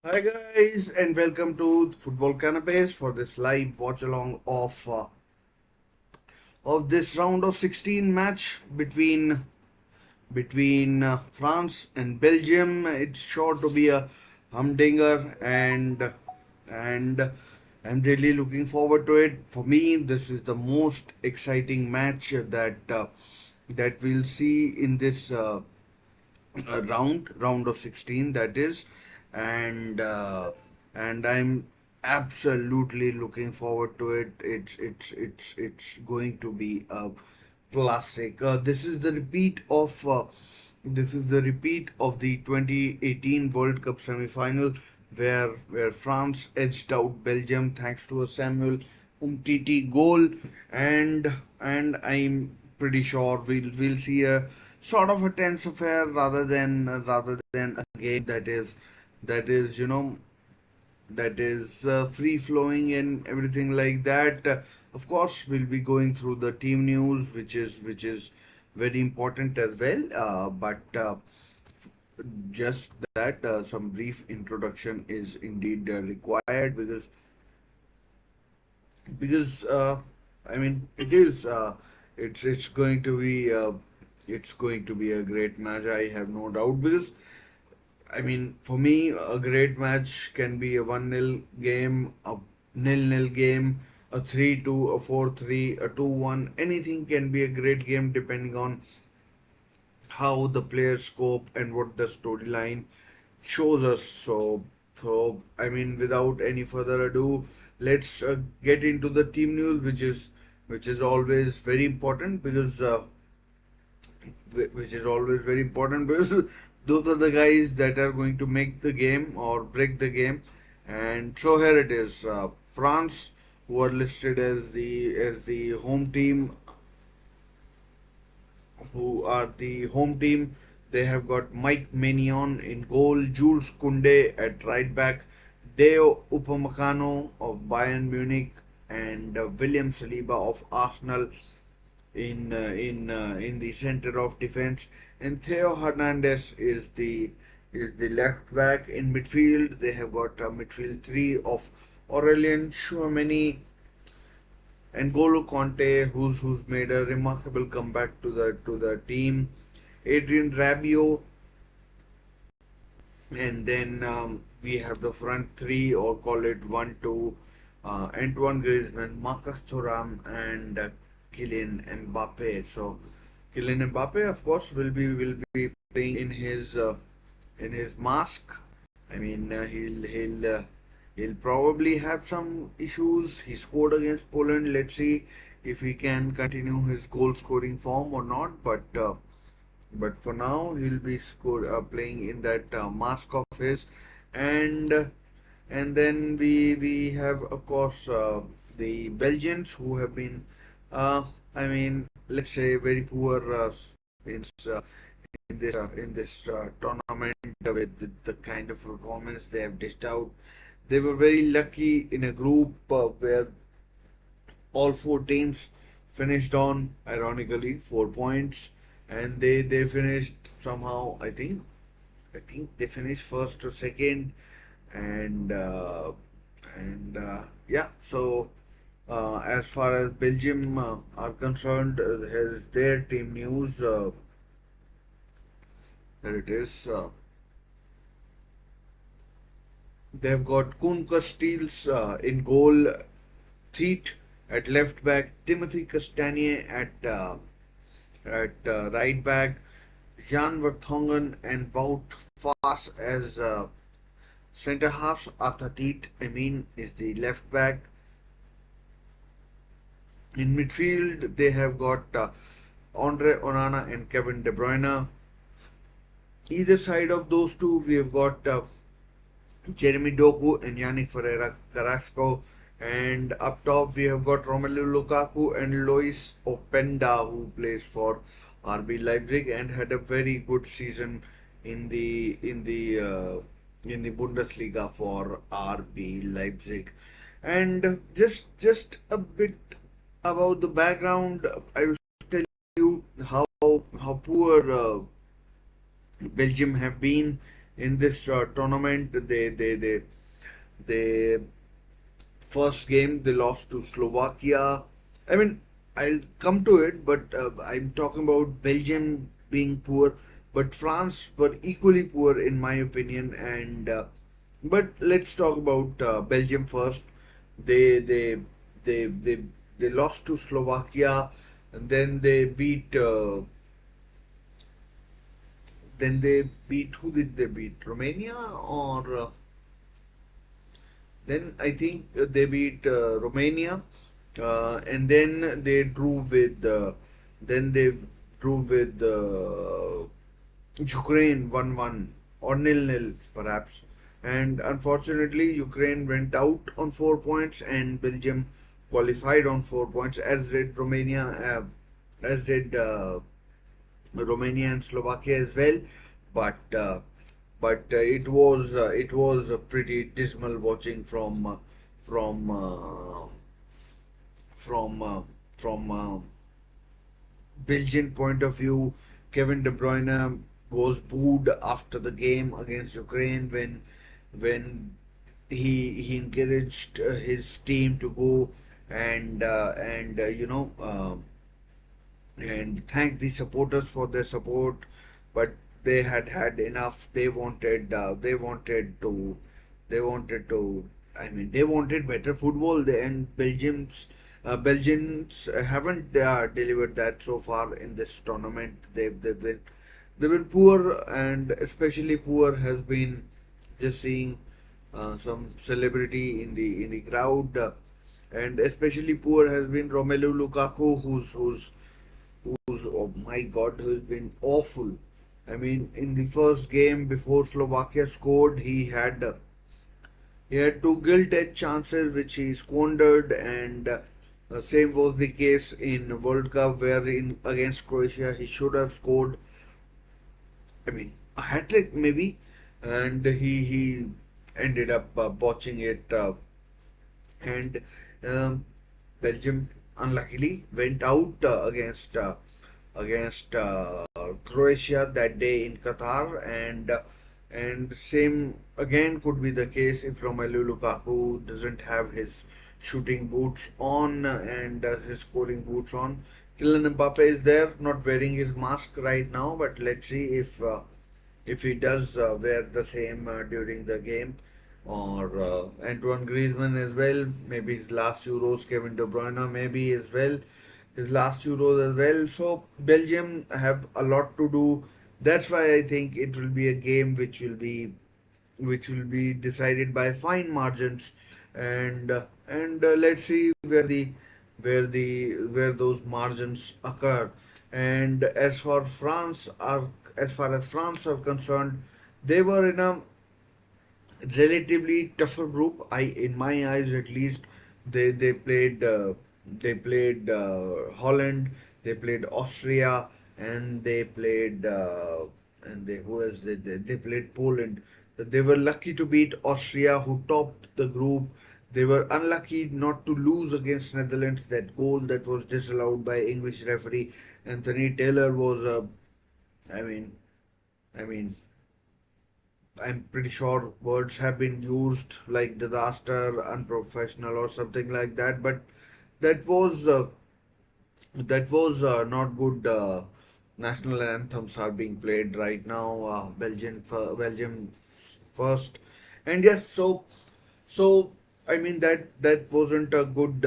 Hi guys, and welcome to Football Canapes for this live watch along of this round of 16 match between France and Belgium. It's sure to be a humdinger, and I'm really looking forward to it. For me, this is the most exciting match that we'll see in this round of 16, that is. And uh, and I'm absolutely looking forward to it. It's going to be a classic. This is the repeat of the 2018 World Cup semi-final, where France edged out Belgium thanks to a Samuel Umtiti goal. And I'm pretty sure we'll see a sort of a tense affair rather than a game that is free flowing and everything like that. Of course, we'll be going through the team news, which is very important as well. But just that, some brief introduction is indeed required, because I mean it's going to be a great match. I have no doubt, because I mean, for me, a great match can be a 1-0 game, a 0-0 game, a 3-2, a 4-3, a 2-1. Anything can be a great game depending on how the players cope and what the storyline shows us. So I mean, without any further ado, let's get into the team news, which is always very important, because those are the guys that are going to make the game or break the game. And so here it is. France, who are listed as the home team, who are the home team. They have got Mike Maignan in goal, Jules Koundé at right back, Deo Upamecano of Bayern Munich, and William Saliba of Arsenal in the center of defense, and Theo Hernandez is the left back. In midfield, they have got a midfield three of Aurelien Chouameni and Golo Conte, who's made a remarkable comeback to the team. Adrian Rabiot, and then we have the front three, or call it 1-2. Antoine Griezmann, Marcus Thuram, and Kylian Mbappe. So Kylian Mbappe, of course, will be playing in his mask. I mean, he'll probably have some issues. He scored against Poland. Let's see if he can continue his goal scoring form or not. But for now, he'll be playing in that mask of his. And and then we have, of course, the Belgians, who have been, uh, I mean, let's say, very poor in uh, in this tournament, with the kind of performance they have dished out. They were very lucky in a group where all four teams finished on, ironically, 4 points, and they finished somehow. I think they finished first or second, and yeah. So as far as Belgium are concerned, has their team news. There it is. They've got Koen Casteels in goal, Theet at left back, Timothy Castagne at right back, Jan Vertonghen and Wout Faas as centre halves. Arthur Theet, is the left back. In midfield, they have got Andre Onana and Kevin De Bruyne. Either side of those two, we have got Jeremy Doku and Yannick Ferreira Carrasco. And up top, we have got Romelu Lukaku and Lois Openda, who plays for RB Leipzig and had a very good season in the Bundesliga for RB Leipzig. And just a bit about the background, I will tell you how poor Belgium have been in this tournament. They first game they lost to Slovakia. I mean, I'll come to it, but I'm talking about Belgium being poor, but France were equally poor in my opinion. And but let's talk about Belgium first. They they they they lost to Slovakia, and then they beat, who did they beat? Romania, or then I think they beat Romania, and then they drew with Ukraine 1-1 or 0-0 perhaps. And unfortunately, Ukraine went out on 4 points, and Belgium qualified on 4 points, as did Romania and Slovakia as well. But it was pretty dismal watching from uh, from Belgian point of view. Kevin De Bruyne was booed after the game against Ukraine when he encouraged his team to go and and thank the supporters for their support, but they had had enough. They wanted to. I mean, they wanted better football. And Belgians haven't delivered that so far in this tournament. They've been poor, and especially poor has been just seeing some celebrity in the crowd. And especially poor has been Romelu Lukaku, who's oh my God, who's been awful. I mean, in the first game before Slovakia scored, he had two gilt-edged chances which he squandered, and same was the case in World Cup, where in against Croatia he should have scored. I mean, a hat trick maybe, and he ended up botching it, and um, Belgium unluckily went out against Croatia that day in Qatar, and same again could be the case if Romelu Lukaku doesn't have his shooting boots on and his scoring boots on. Kylian Mbappe is there, not wearing his mask right now, but let's see if he does wear the same during the game, or Antoine Griezmann as well, maybe his last Euros, Kevin De Bruyne maybe as well, his last Euros as well. So Belgium have a lot to do. That's why I think it will be a game which will be decided by fine margins, and let's see where those margins occur. And as far as France are concerned, they were in a relatively tougher group. In my eyes at least, they played Holland, they played Austria, and they who else they played Poland. They were lucky to beat Austria, who topped the group. They were unlucky not to lose against Netherlands. That goal that was disallowed by English referee Anthony Taylor was I mean I mean I'm pretty sure words have been used like disaster, unprofessional, or something like that. But that was not good. National anthems are being played right now. Belgium first, and yes, so I mean that wasn't a good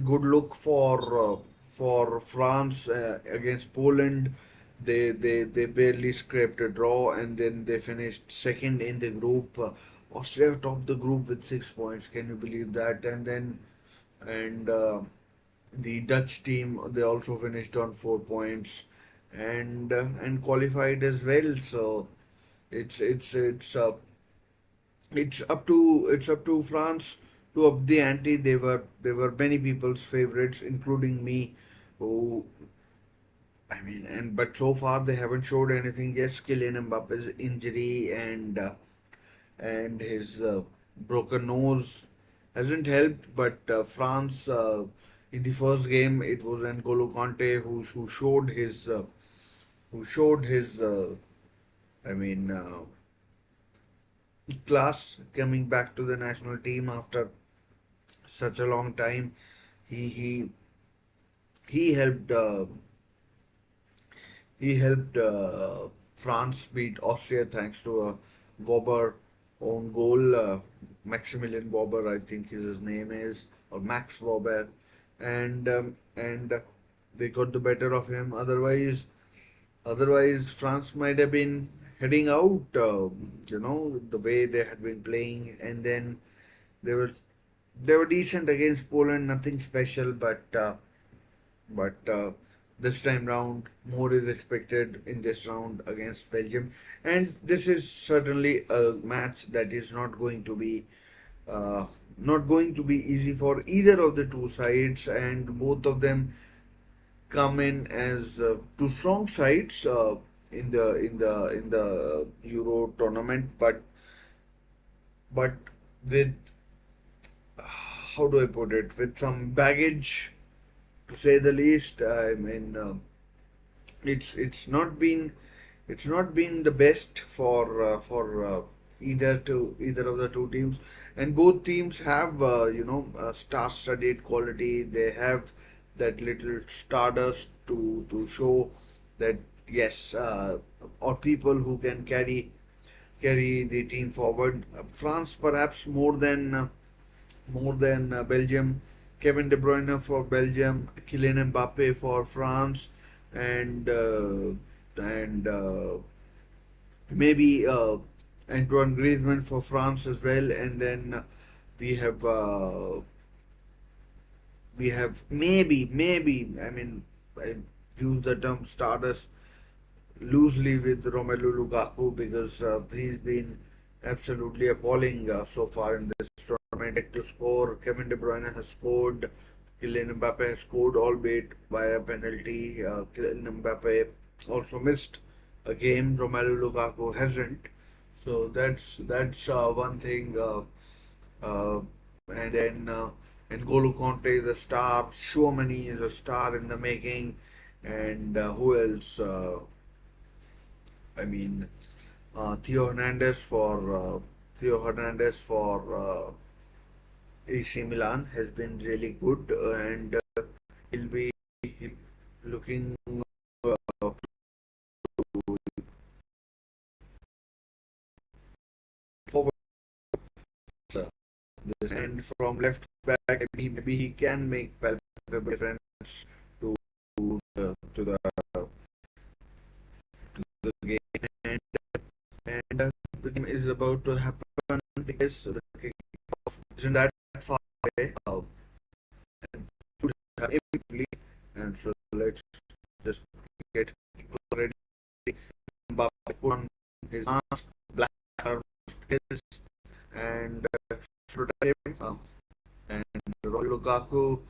look for France against Poland. They barely scraped a draw, and then they finished second in the group. Austria topped the group with 6 points. Can you believe that? And the Dutch team, they also finished on 4 points, and qualified as well. So it's it's it's uh, it's up to France to up the ante. They were many people's favorites, including me, who I mean, and but so far they haven't showed anything. Yes, Kylian Mbappe's injury and his broken nose hasn't helped. But France, in the first game, it was N'Golo Kante who showed his I mean, class coming back to the national team after such a long time. He he he helped France beat Austria thanks to a Wobber own goal. Maximilian Wobber, I think his name is, or Max Wobber, and they got the better of him. Otherwise, France might have been heading out. The way they had been playing, and then they were they were decent against Poland. Nothing special, but this time round, more is expected in this round against Belgium, and this is certainly a match that is uh, not going to be easy for either of the two sides, and both of them come in as two strong sides in the Euro tournament, but with how do I put it, with some baggage to say the least. I mean. It's not been the best for either of the two teams, and both teams have star-studded quality. They have that little stardust to show that yes, or people who can carry the team forward. France perhaps more than Belgium. Kevin De Bruyne for Belgium, Kylian Mbappe for France, and maybe Antoine Griezmann for France as well. And then we have uh, we have maybe I mean I use the term stardust loosely with Romelu Lukaku because he's been absolutely appalling so far in this tournament. To score, Kevin De Bruyne has scored, Kylian Mbappe has scored, albeit via penalty. Kylian Mbappe also missed a game. Romelu Lukaku hasn't. So that's one thing. Uh, and then N'Golo Conte is a star. Chouamani is a star in the making. And who else? I mean, Theo Hernandez for AC Milan has been really good, and he'll be looking forward to this. And from left back, maybe he can make palpable difference to to the game. And the game is about to happen because the kickoff isn't that far away. And should happen immediately. And so let's just get ready. Mbappe put on his mask, black his, and should him. And Lukaku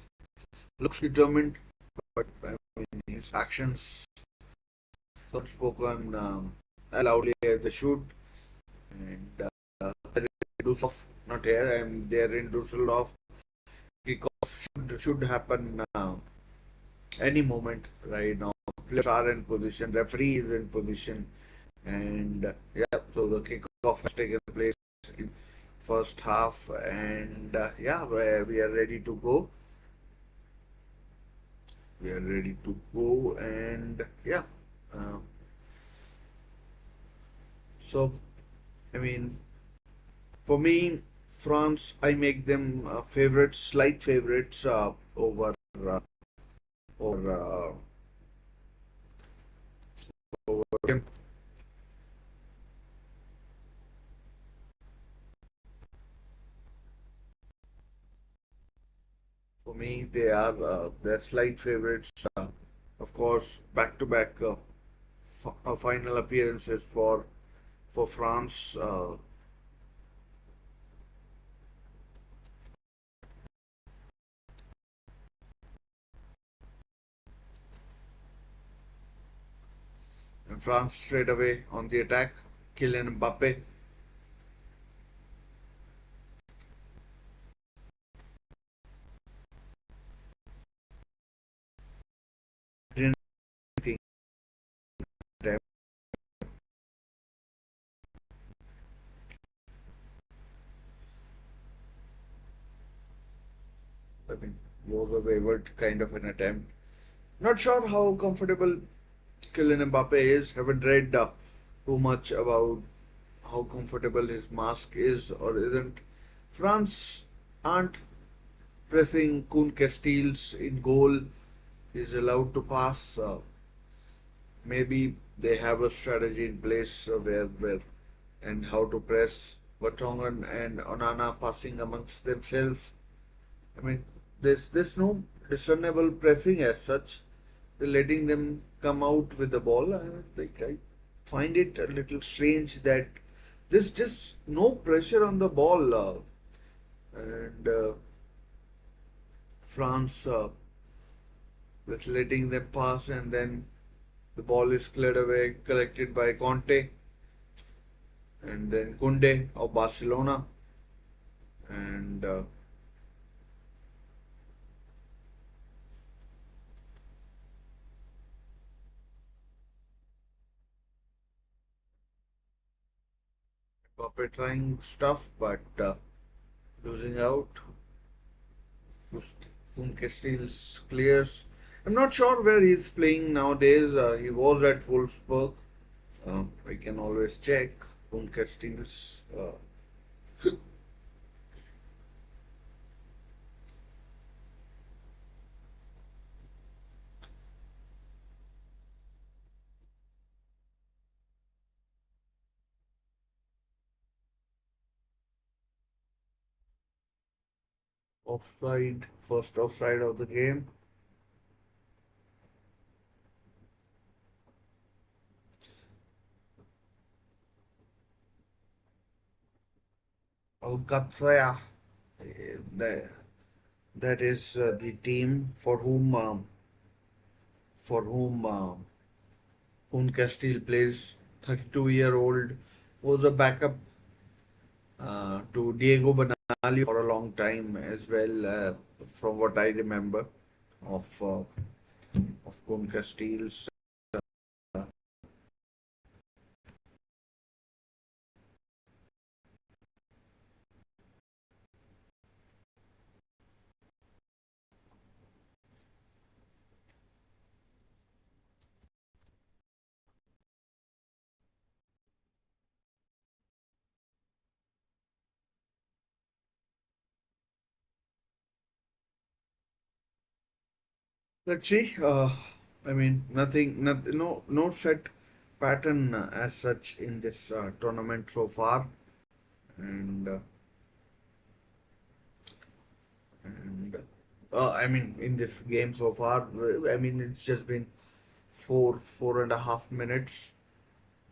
looks determined, but I mean his actions unspoken loudly at the shoot. And Dusseldorf, not here. I'm there in Dusseldorf. Kickoff should happen any moment right now. Players are in position, referee is in position, and yeah, so the kickoff has taken place in first half, and yeah, we are ready to go. We are ready to go, and yeah. Uh, so I mean, for me, France, I make them favorites, slight favorites uh, over over. For me, they're slight favorites. Of course, back-to-back final appearances for France. And France straight away on the attack. Kylian Mbappe didn't think that I mean, was a wayward kind of an attempt. Not sure how comfortable Kylian Mbappe is. Haven't read too much about how comfortable his mask is or isn't. France aren't pressing Kun Castells in goal. He's allowed to pass. Maybe they have a strategy in place where and how to press Vertonghen and Onana passing amongst themselves. I mean, there's no discernible pressing as such. They're letting them come out with the ball. I find it a little strange that there's just no pressure on the ball, and France just letting them pass, and then the ball is cleared away, collected by Conte, and then Kunde of Barcelona, and Mbappe trying stuff, but losing out. Whom Castells clears. I'm not sure where he's playing nowadays. He was at Wolfsburg. I can always check. Whom Castells. Offside. First offside of the game. Alcatraz. That, that is the team for whom Kun Castile plays. 32-year-old was a backup to Diego Bonali for a long time as well, from what I remember of uh, of Kun Castile's. Let's see. I mean, no set pattern as such in this tournament so far, and and I mean, in this game so far, I mean, it's just been 4.5 minutes,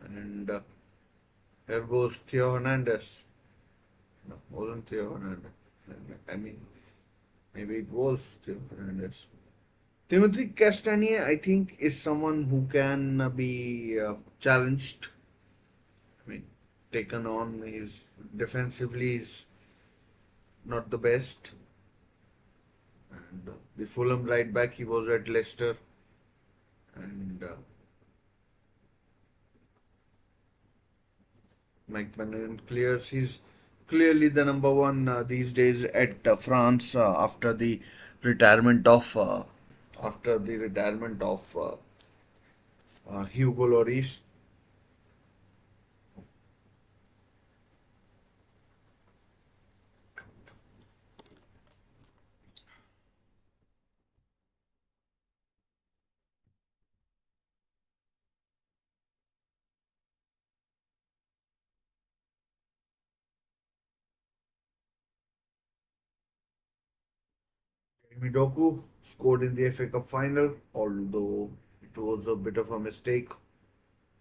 and there goes Theo Hernandez. No, wasn't Theo Hernandez. I mean, maybe it was Theo Hernandez. Timothy Castagne, I think, is someone who can be challenged. I mean, taken on. He's defensively is not the best. And the Fulham right back, he was at Leicester, and Mike Manon clears. He's clearly the number one these days at France after the retirement of Hugo Lloris. Midoku scored in the FA Cup final, although it was a bit of a mistake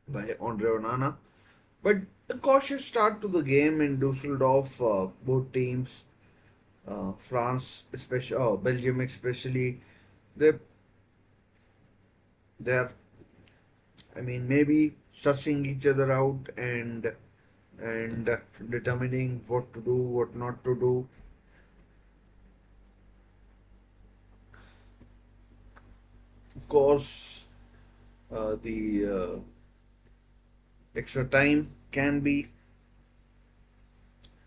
by Andre Onana. But a cautious start to the game in Dusseldorf. Both teams, France, especially, Belgium especially, they they're, I mean, maybe sussing each other out and determining what to do, what not to do. Of course, the extra time can be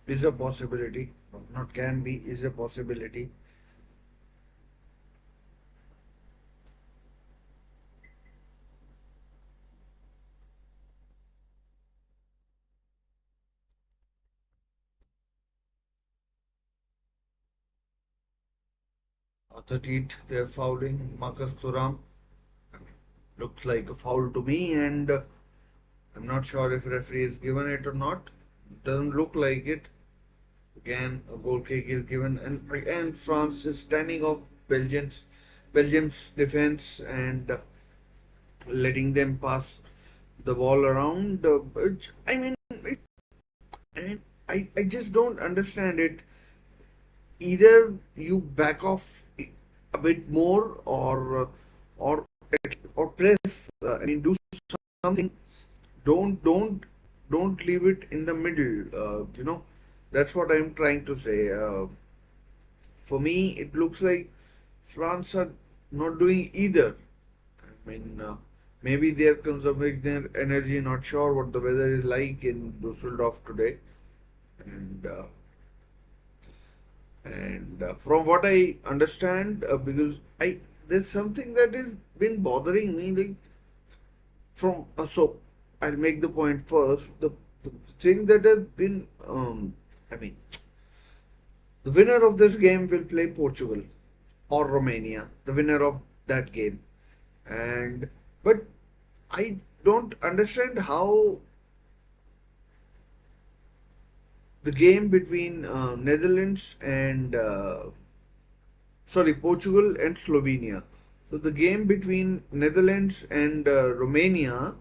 is a possibility. Not can be is a possibility. 30th, they're fouling Marcus Thuram. Looks like a foul to me, and I'm not sure if referee has given it or not. Doesn't look like it. Again, a goal kick is given, and again France is standing off Belgium's defense and letting them pass the ball around. I mean, I just don't understand it. Either you back off a bit more, or or press. I mean, do something. Don't don't leave it in the middle. That's what I'm trying to say. For me, it looks like France are not doing either. I mean, maybe they're conserving their energy. Not sure what the weather is like in Dusseldorf today, and from what I understand, because I there's something that has been bothering me. Like from so, I'll make the point first. The thing that has been, I mean, the winner of this game will play Portugal or Romania. The winner of that game, and but I don't understand how the game between Netherlands and sorry, Portugal and Slovenia. So the game between Netherlands and Romania,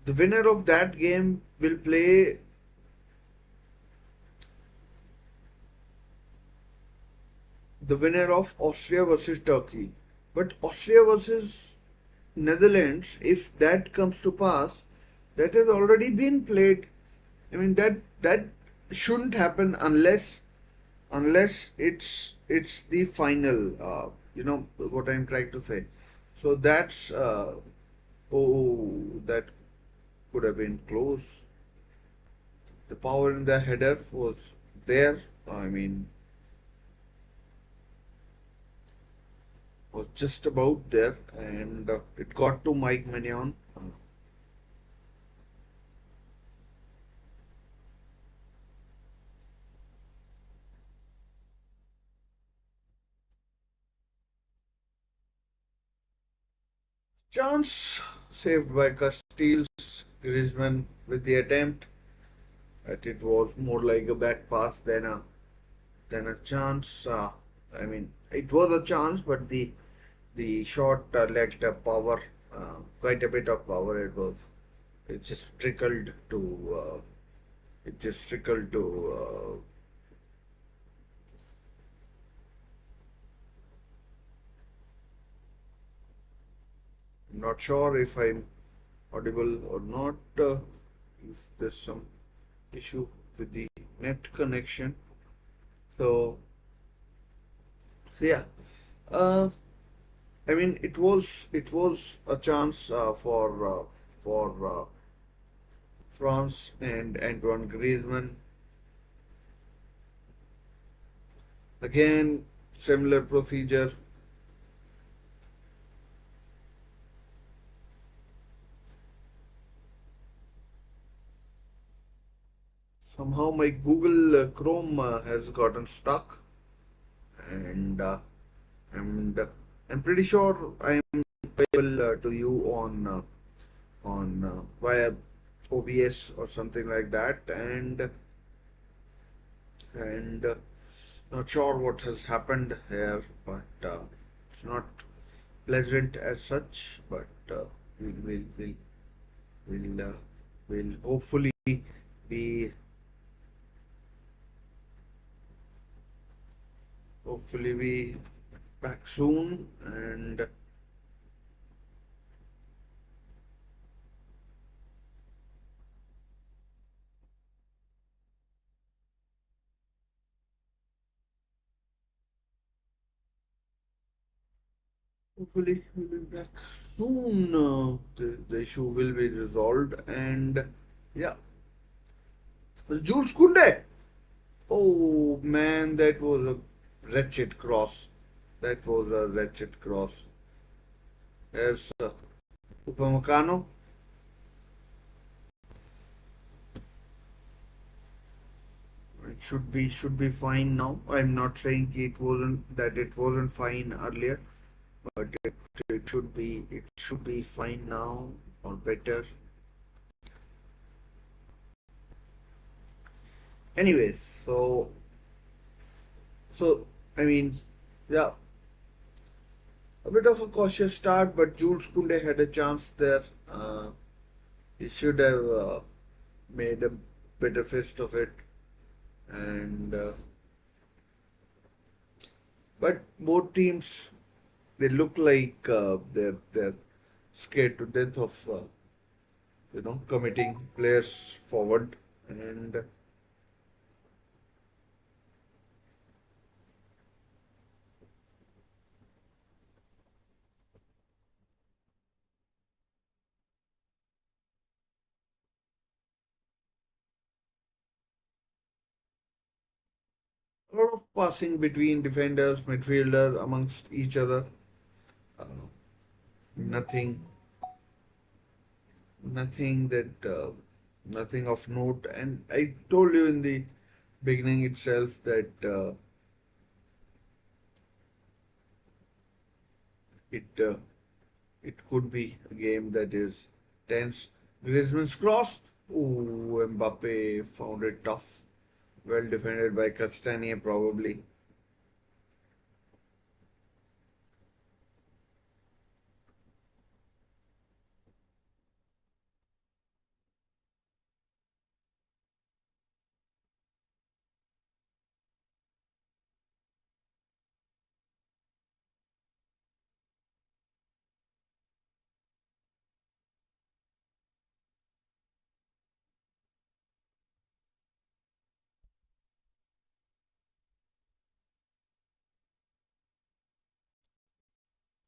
the winner of that game will play the winner of Austria versus Turkey. But Austria versus Netherlands, if that comes to pass, that has already been played. I mean that shouldn't happen unless it's the final. You know what I'm trying to say. So that's that could have been close. The power in the header was there. I mean, was just about there, and it got to Mike Mignon. Chance saved by Castiles, Griezmann with the attempt. But it was more like a back pass than a chance. I mean, it was a chance, but the shot lacked a power, quite a bit of power. It just trickled to it just trickled to I'm not sure if I'm audible or not. Is there some issue with the net connection? So yeah. Uh, I mean, it was a chance for France and Antoine Griezmann. Again, similar procedure. Somehow my Google Chrome has gotten stuck, and and I'm pretty sure I am available to you on via OBS or something like that, and not sure what has happened here, but it's not pleasant as such. But we'll we'll we'll we'll, uh, we'll hopefully be hopefully be back soon, and hopefully we'll be back soon. The issue will be resolved, and yeah, Jules Kunde. Oh man, that was a wretched cross. That was a wretched cross. There's Upamecano. it should be fine now. I'm not saying it wasn't fine earlier, but it should be fine now or better. Anyways, so I mean, yeah, a bit of a cautious start, but Jules Koundé had a chance there. He should have made a better fist of it, and but both teams, they look like they're scared to death of committing players forward, and a lot of passing between defenders, midfielder amongst each other. Uh, nothing, nothing that nothing of note. And I told you in the beginning itself that it it could be a game that is tense. Griezmann's cross. Ooh, Mbappe found it tough. Well defended by Castagne, probably.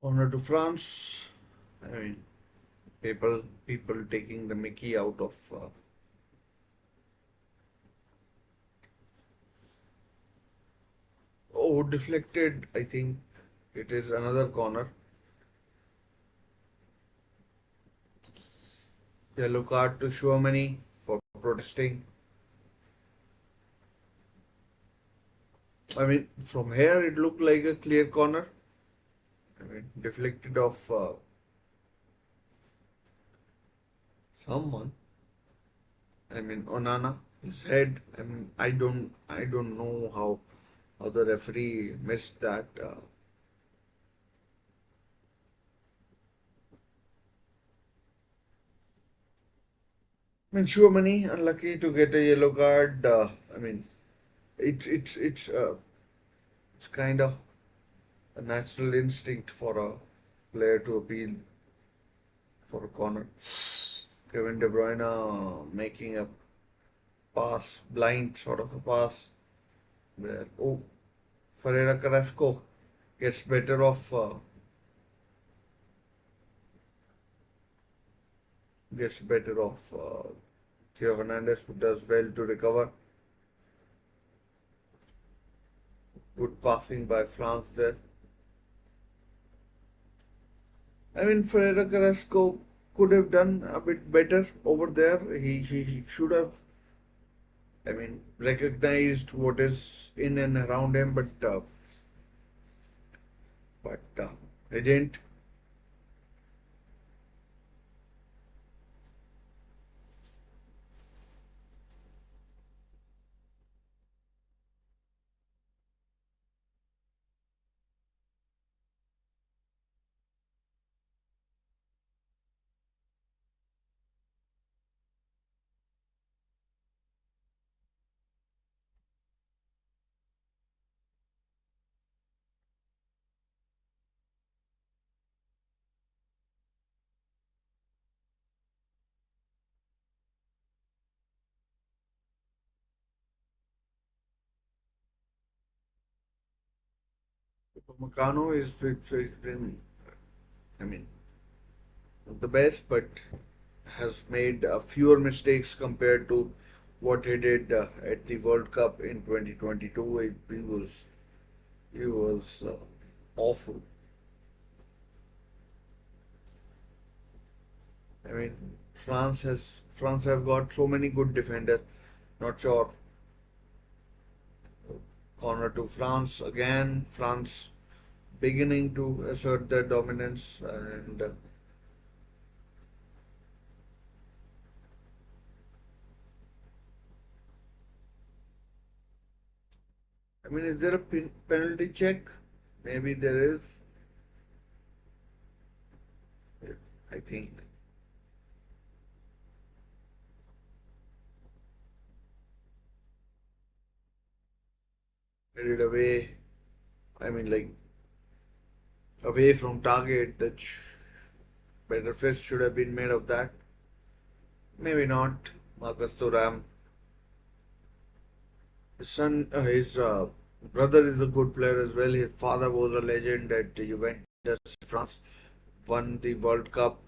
Honor to France. I mean, people taking the Mickey out of. Oh, deflected. I think it is another corner. Yellow card to Chouamani for protesting. I mean, from here it looked like a clear corner. I mean, deflected off someone. I mean, Onana, his head. I mean, I don't know how the referee missed that. I mean, Chouamani unlucky to get a yellow card. I mean, it's kind of a natural instinct for a player to appeal for a corner. Kevin De Bruyne making a pass, blind sort of a pass, where Ferreira Carrasco gets better of Theo Hernandez, who does well to recover. Good passing by France there. I mean, Ferreira Carrasco could have done a bit better over there. He should have, I mean, recognized what is in and around him, but he didn't. Upamecano is been, I mean, not the best, but has made fewer mistakes compared to what he did at the World Cup in 2022. He was awful. I mean, France have got so many good defenders. Not sure Corner to France again. France beginning to assert their dominance, and I mean, is there a penalty check? Maybe there is. I think headed away. I mean, like away from target. That better fist should have been made of that. Maybe not. Marcus Thuram. His brother is a good player as well. His father was a legend at Juventus. France won the World Cup.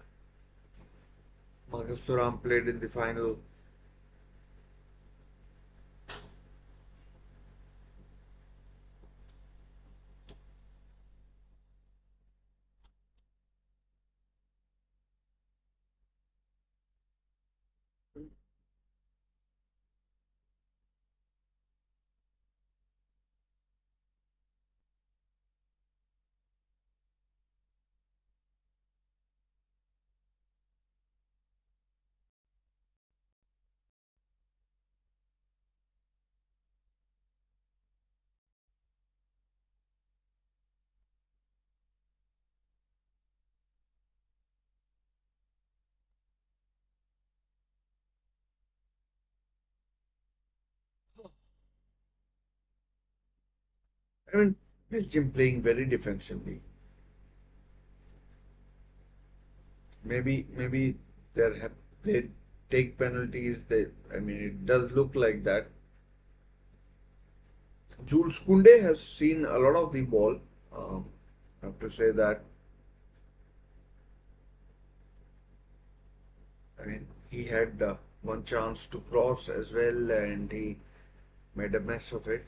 Marcus Thuram played in the final. I mean, Belgium playing very defensively. Maybe they take penalties. I mean, it does look like that. Jules Koundé has seen a lot of the ball. I have to say that. I mean, he had one chance to cross as well, and he made a mess of it.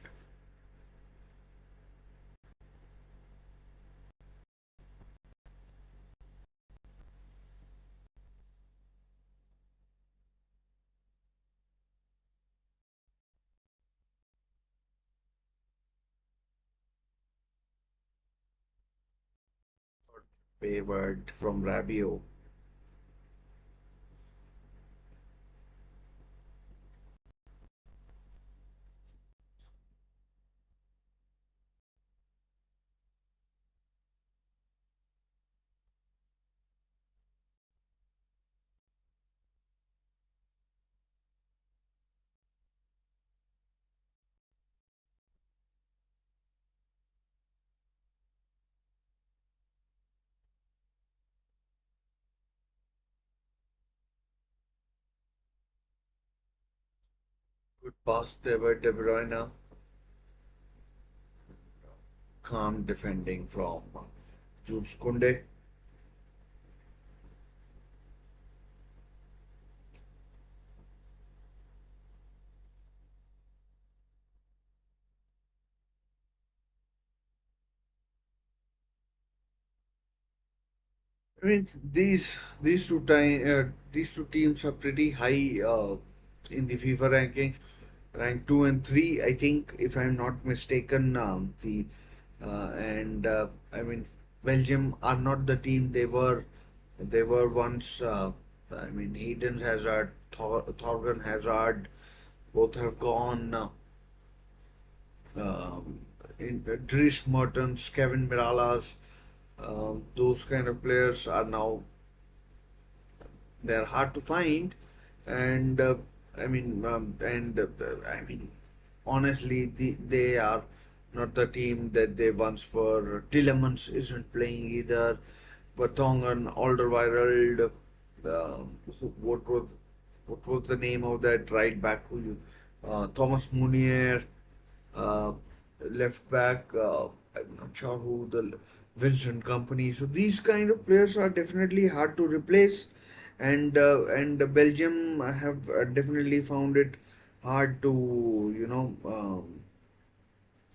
Favored from Rabiot. Good pass there by De Bruyne. Calm defending from Jules Koundé. I mean, these two teams are pretty high in the FIFA ranking, ranked 2 and 3, I think, if I'm not mistaken. The and I mean, Belgium are not the team they were once. I mean, Eden Hazard, Thorgan Hazard, both have gone. Um, Dries Mertens, Kevin Miralas, those kind of players are now they're hard to find, and I mean, honestly, they are not the team that they once were. Tillemans isn't playing either. Vertonghen, Alderweireld, what was the name of that right back who you, Thomas Munier, uh, left back. I'm not sure who the Vincent Company. So these kind of players are definitely hard to replace, and Belgium have definitely found it hard to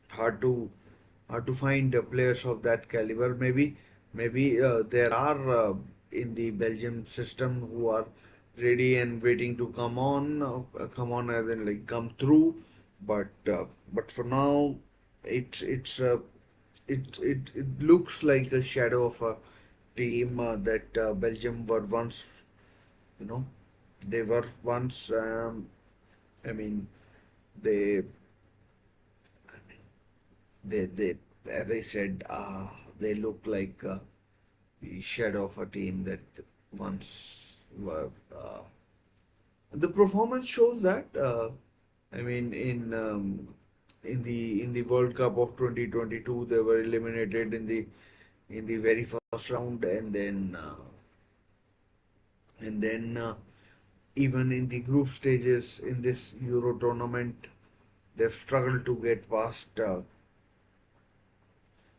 hard to hard to find players of that caliber. Maybe there are in the Belgium system who are ready and waiting to come on as in like come through. But for now. It's it looks like a shadow of a team that Belgium were once, you know, they were once. I mean, they they as I said, they look like the shadow of a team that once were. The performance shows that. I mean, in the World Cup of 2022, they were eliminated in the very first round, and then even in the group stages in this Euro tournament, they've struggled to get past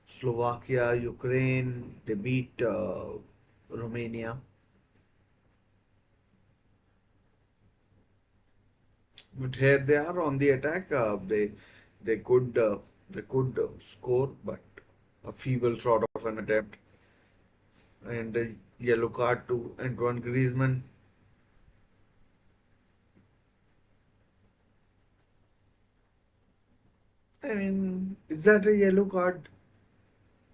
Slovakia, Ukraine. They beat Romania, but here they are on the attack. They they could score, but a feeble sort of an attempt, and a yellow card to Antoine Griezmann. I mean, is that a yellow card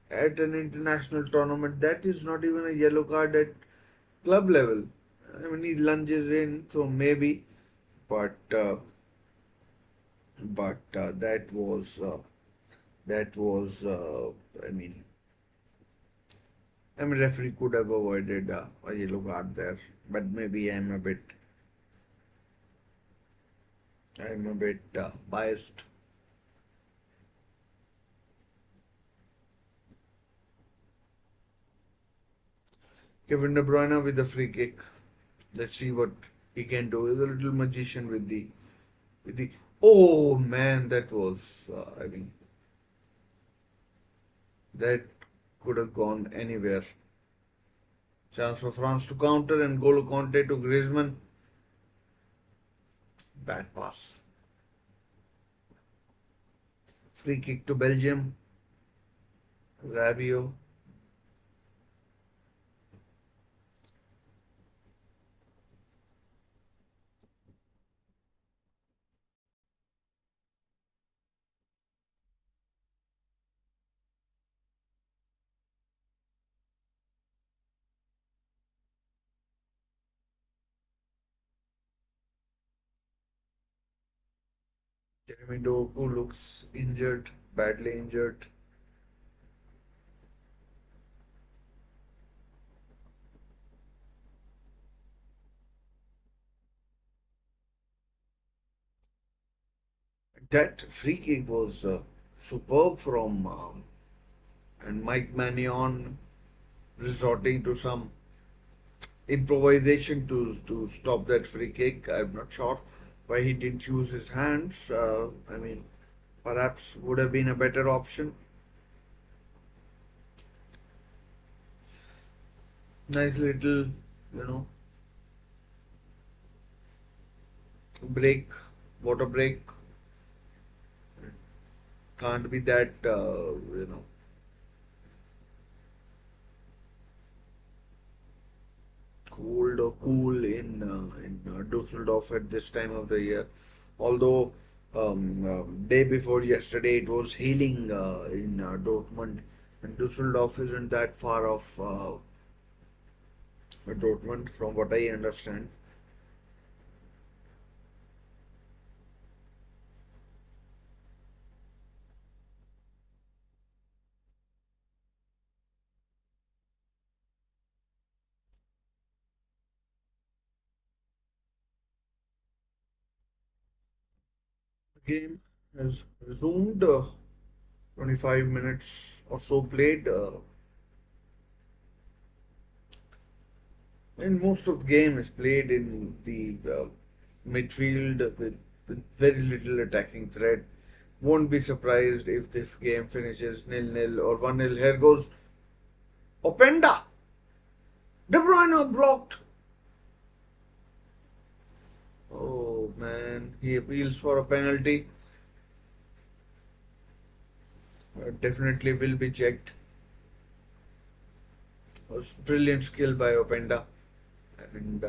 at an international tournament? That is not even a yellow card at club level. I mean, he lunges in, so maybe, but that was I mean, referee could have avoided a yellow card there, but maybe I'm a bit biased. Kevin De Bruyne with the free kick. Let's see what he can do. He's a little magician with the. Oh man, that was. That could have gone anywhere. Chance for France to counter and Golo Conte to Griezmann. Bad pass. Free kick to Belgium. Rabiot. Jeremy Doku looks injured, badly injured. That free kick was superb from and Mike Mannion resorting to some improvisation to stop that free kick. I'm not sure why he didn't use his hands. Perhaps would have been a better option. Nice little, you know, break, water break. Can't be that, cold or cool in Dusseldorf at this time of the year. Although day before yesterday it was hailing in Dortmund, and Dusseldorf isn't that far off Dortmund, from what I understand. The game has resumed. 25 minutes or so played, and most of the game is played in the midfield with very little attacking threat. Won't be surprised if this game finishes nil-nil or 1-0. Here goes Openda. De Bruyne blocked. Oh man, he appeals for a penalty. Definitely will be checked. It was brilliant skill by Openda, and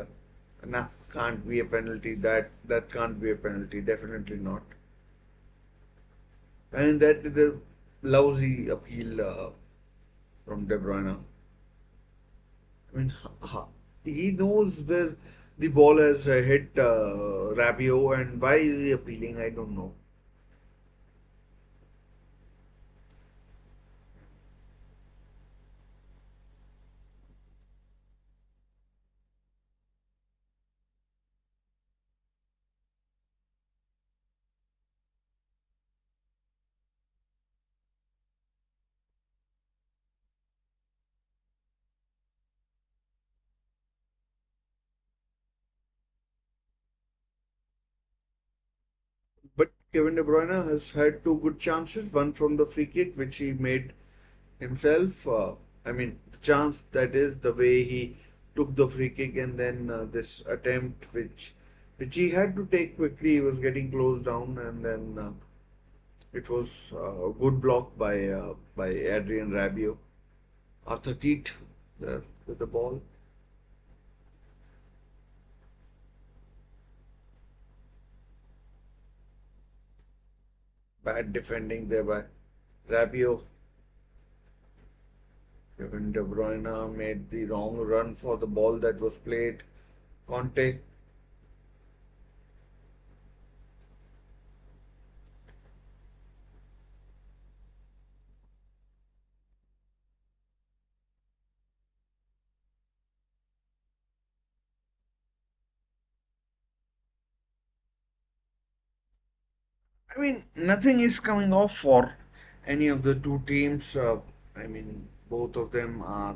nah, can't be a penalty. That can't be a penalty. Definitely not. And that is a lousy appeal from De Bruyne. I mean, he knows where the ball has hit Rabiot, and why is he appealing? I don't know. But Kevin De Bruyne has had two good chances. One from the free kick, which he made himself. I mean, the chance that is the way he took the free kick, and then this attempt, which he had to take quickly. He was getting closed down, and then it was a good block by Adrian Rabiot. Arthur Teat with the ball. Bad defending there by Rabiot. Kevin De Bruyne made the wrong run for the ball that was played. Conte. I mean, nothing is coming off for any of the two teams. I mean, both of them are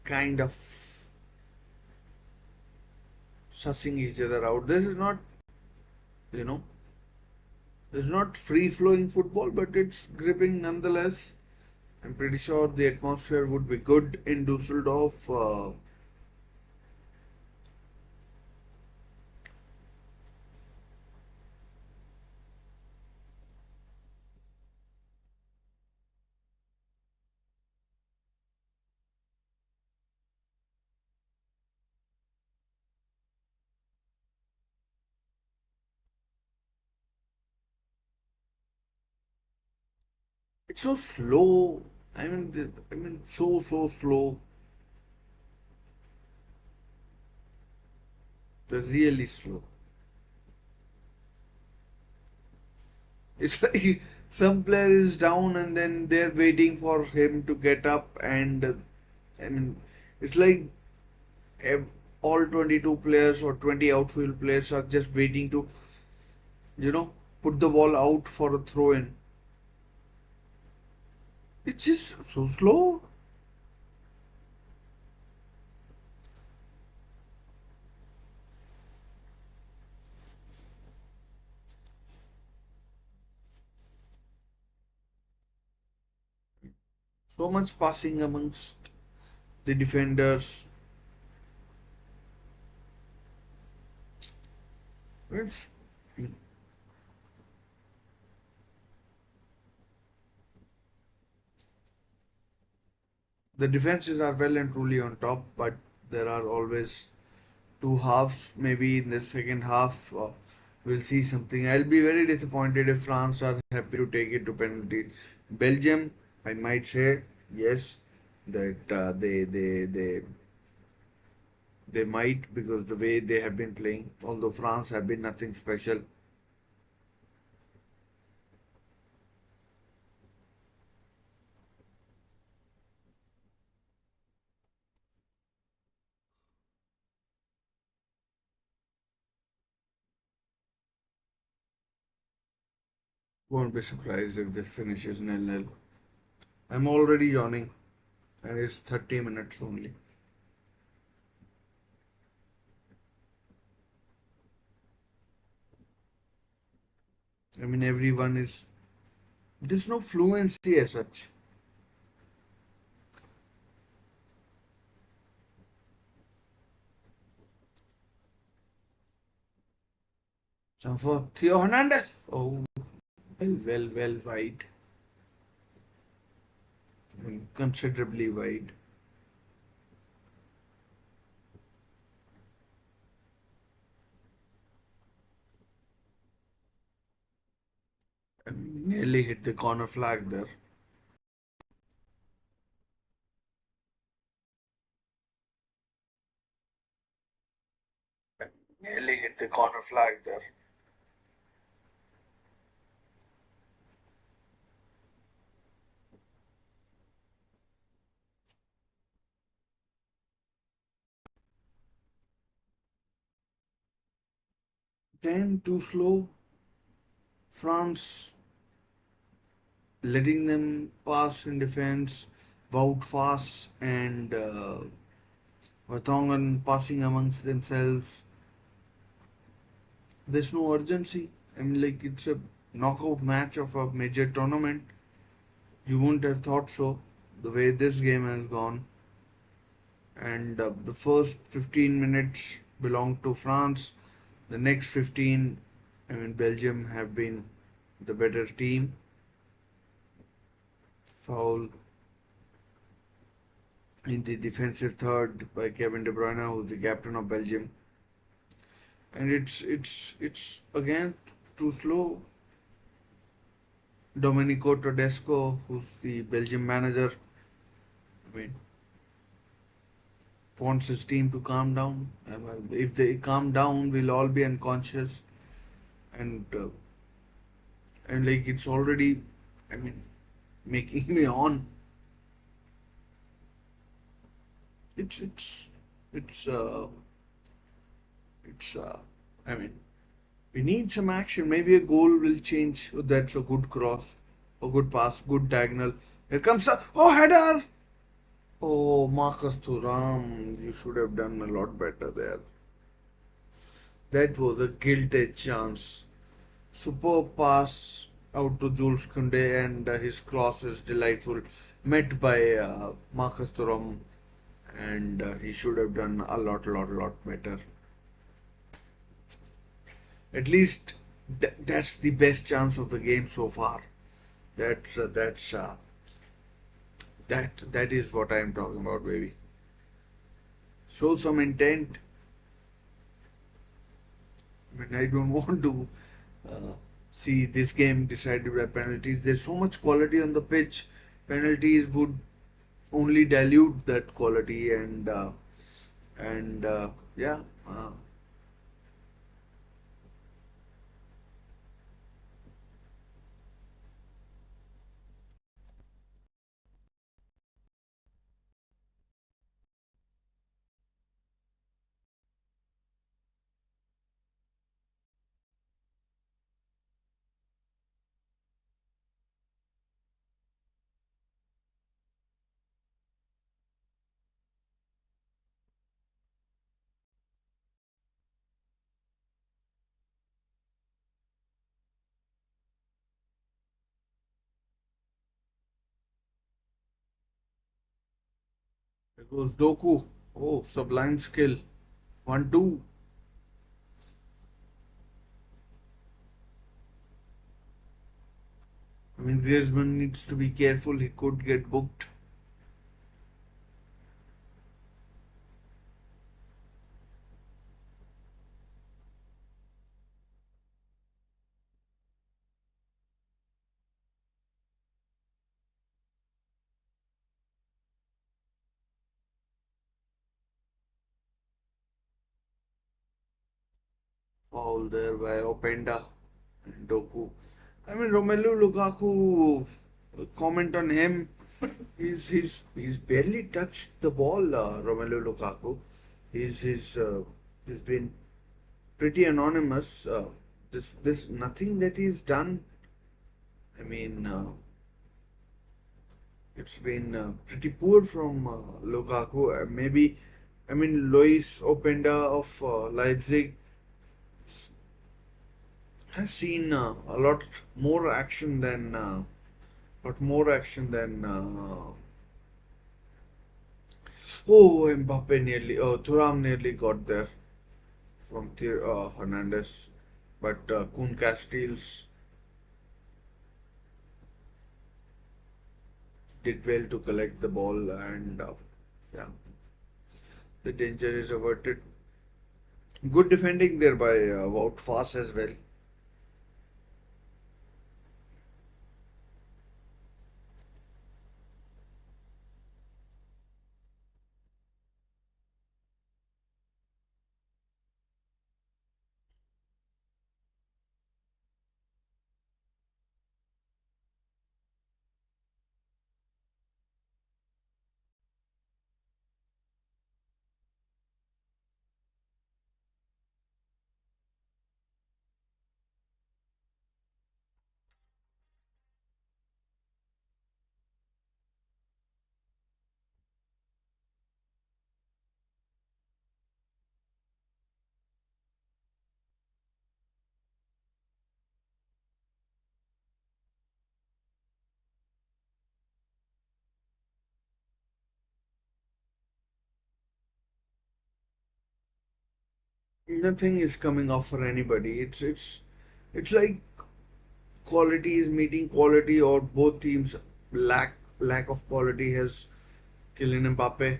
kind of sussing each other out. You know, this is not free flowing football, but it's gripping nonetheless. I'm pretty sure the atmosphere would be good in Dusseldorf. It's so slow. So slow. They're really slow. It's like some player is down and then they're waiting for him to get up, and I mean, it's like all 22 players or 20 outfield players are just waiting to, you know, put the ball out for a throw in. It's just so slow. So much passing amongst the defenders. It's, the defenses are well and truly on top, but there are always two halves. Maybe in the second half, we'll see something. I'll be very disappointed if France are happy to take it to penalties. Belgium, I might say yes, that they might, because the way they have been playing. Although France have been nothing special. Won't be surprised if this finishes nil-nil. I'm already yawning, and it's 30 minutes only. I mean, everyone is. There's no fluency as such. So for Theo Hernandez. Oh, well, wide. I mean, considerably wide. Nearly hit the corner flag there. Nearly hit the corner flag there. Then too slow. France letting them pass in defense. Wout fast and Vertonghen passing amongst themselves. There's no urgency. I mean, like it's a knockout match of a major tournament. You wouldn't have thought so. The way this game has gone, and the first 15 minutes belonged to France. The next 15, I mean, Belgium have been the better team. Foul in the defensive third by Kevin De Bruyne, who's the captain of Belgium, and it's again too slow. Domenico Tedesco, who's the Belgium manager, I mean, wants his team to calm down. Well, if they calm down, we'll all be unconscious, and like it's already, I mean, making me on. It's it's it's uh it's I mean, we need some action. Maybe a goal will change. Oh, that's a good cross, a good pass, good diagonal. Here comes a header. Oh, Marcus Thuram, you should have done a lot better there. That was a guilty chance. Superb pass out to Jules Koundé, and his cross is delightful. Met by Marcus Thuram, and he should have done a lot better. At least that's the best chance of the game so far. That is what I am talking about, baby. Show some intent. I mean, I don't want to uh, see this game decided by penalties. There's so much quality on the pitch. Penalties would only dilute that quality, and yeah. There goes Doku. Oh, sublime skill. 1-2. I mean, Griezmann needs to be careful. He could get booked. Foul there by Openda and Doku. I mean, Romelu Lukaku, comment on him. He's barely touched the ball, Romelu Lukaku. He's been pretty anonymous. This nothing that he's done. I mean, it's been pretty poor from Lukaku. Maybe, I mean, Lois Openda of Leipzig has seen lot more action than Thuram nearly got there from Hernandez, but Kuhn Castells did well to collect the ball, and yeah, the danger is averted. Good defending there by Wout Fast as well. Nothing is coming off for anybody. It's like quality is meeting quality, or both teams lack of quality has Kylian Mbappe.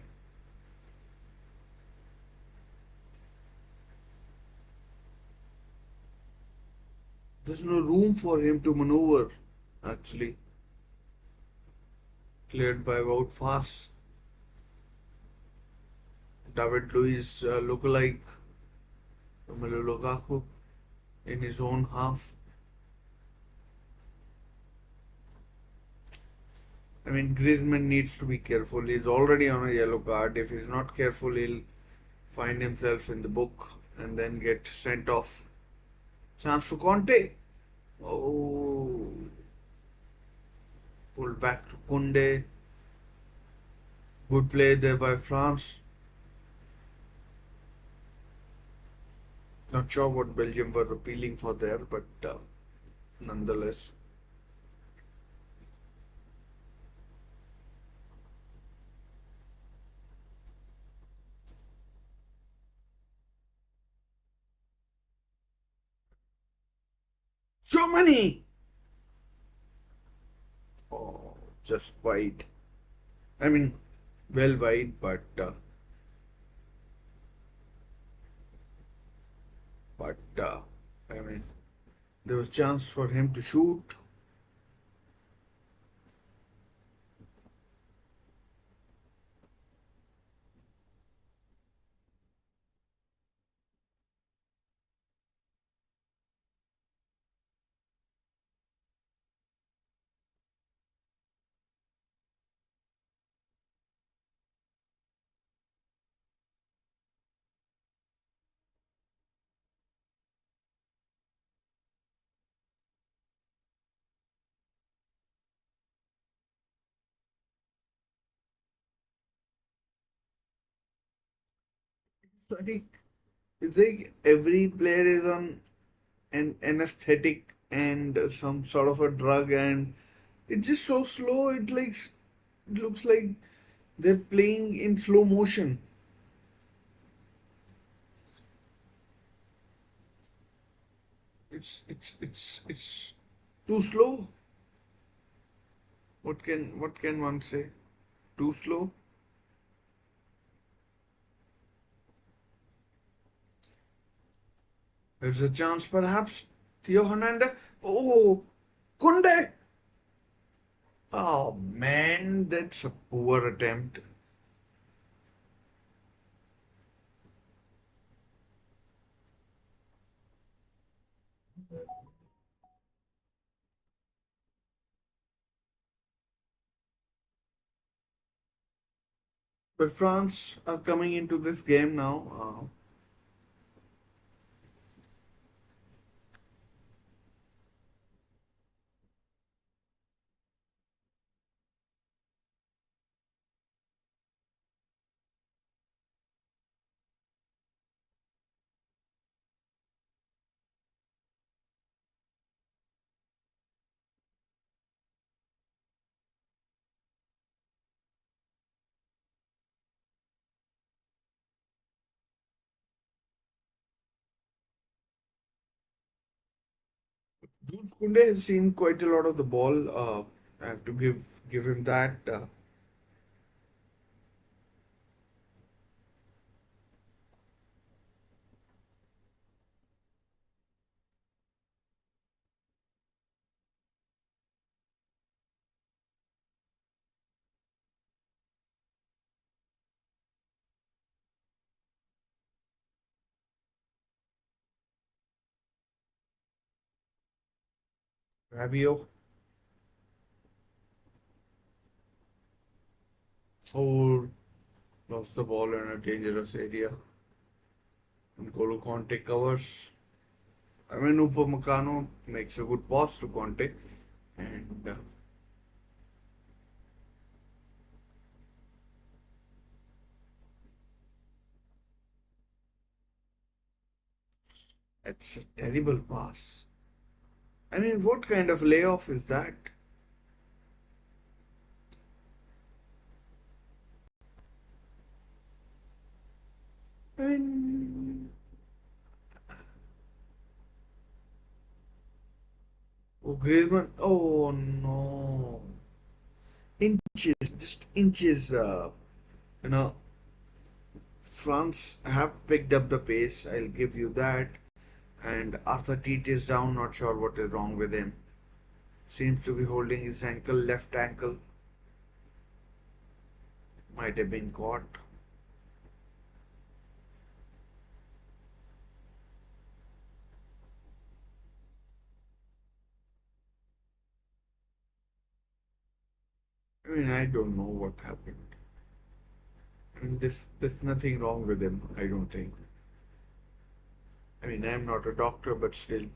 There's no room for him to maneuver. Actually, cleared by about fast. David Luiz lookalike Romelu Lukaku in his own half. I mean, Griezmann needs to be careful. He's already on a yellow card. If he's not careful, he'll find himself in the book and then get sent off. Chance for Conte. Oh, pulled back to Kunde. Good play there by France. Not sure what Belgium were appealing for there, but nonetheless. Germany! Oh, just wide. I mean, well wide, but I mean, there was chance for him to shoot. Like, it's like every player is on an anesthetic and some sort of a drug, and it's just so slow. It looks like they're playing in slow motion. It's too slow. What can one say? Too slow. There's a chance, perhaps. Theo Hernandez. Oh, Kunde. Oh man, that's a poor attempt. But France are coming into this game now. Jules Koundé has seen quite a lot of the ball. I have to give him that. Rabiot. Oh, lost the ball in a dangerous area. And Golo Conte covers. I mean, Upamecano makes a good pass to Conte. And it's a terrible pass. I mean, what kind of layoff is that? I mean, Griezmann. Oh no. Inches, just inches. You know, France have picked up the pace. I'll give you that. And Arthur Tate is down. Not sure what is wrong with him. Seems to be holding his ankle, left ankle. Might have been caught. I mean, I don't know what happened. I mean, there's nothing wrong with him. I don't think. I mean, I'm not a doctor, but still.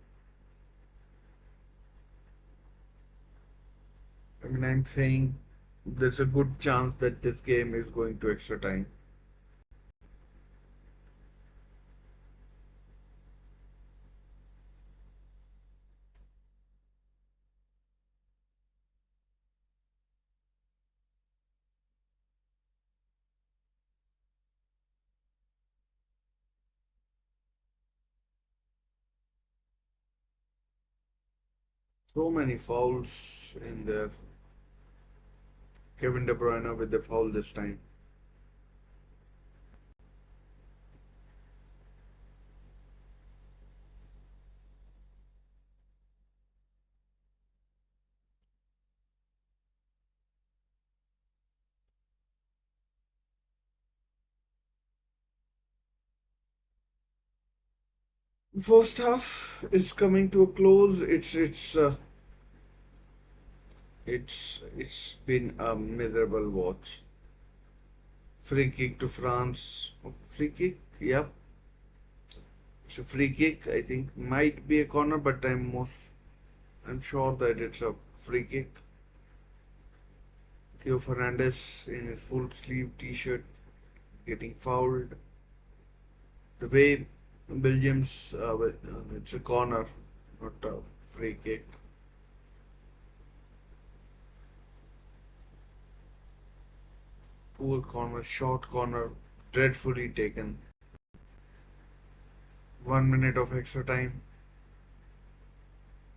I mean, I'm saying there's a good chance that this game is going to extra time. So many fouls in there. Kevin De Bruyne with the foul this time. First half is coming to a close. It's been a miserable watch. Free kick to France. Free kick? Yep. It's a free kick. I think might be a corner, but I'm sure that it's a free kick. Theo Fernandez in his full sleeve T-shirt getting fouled. The way Belgium's it's a corner, not a free kick. Poor corner, short corner, dreadfully taken. 1 minute of extra time.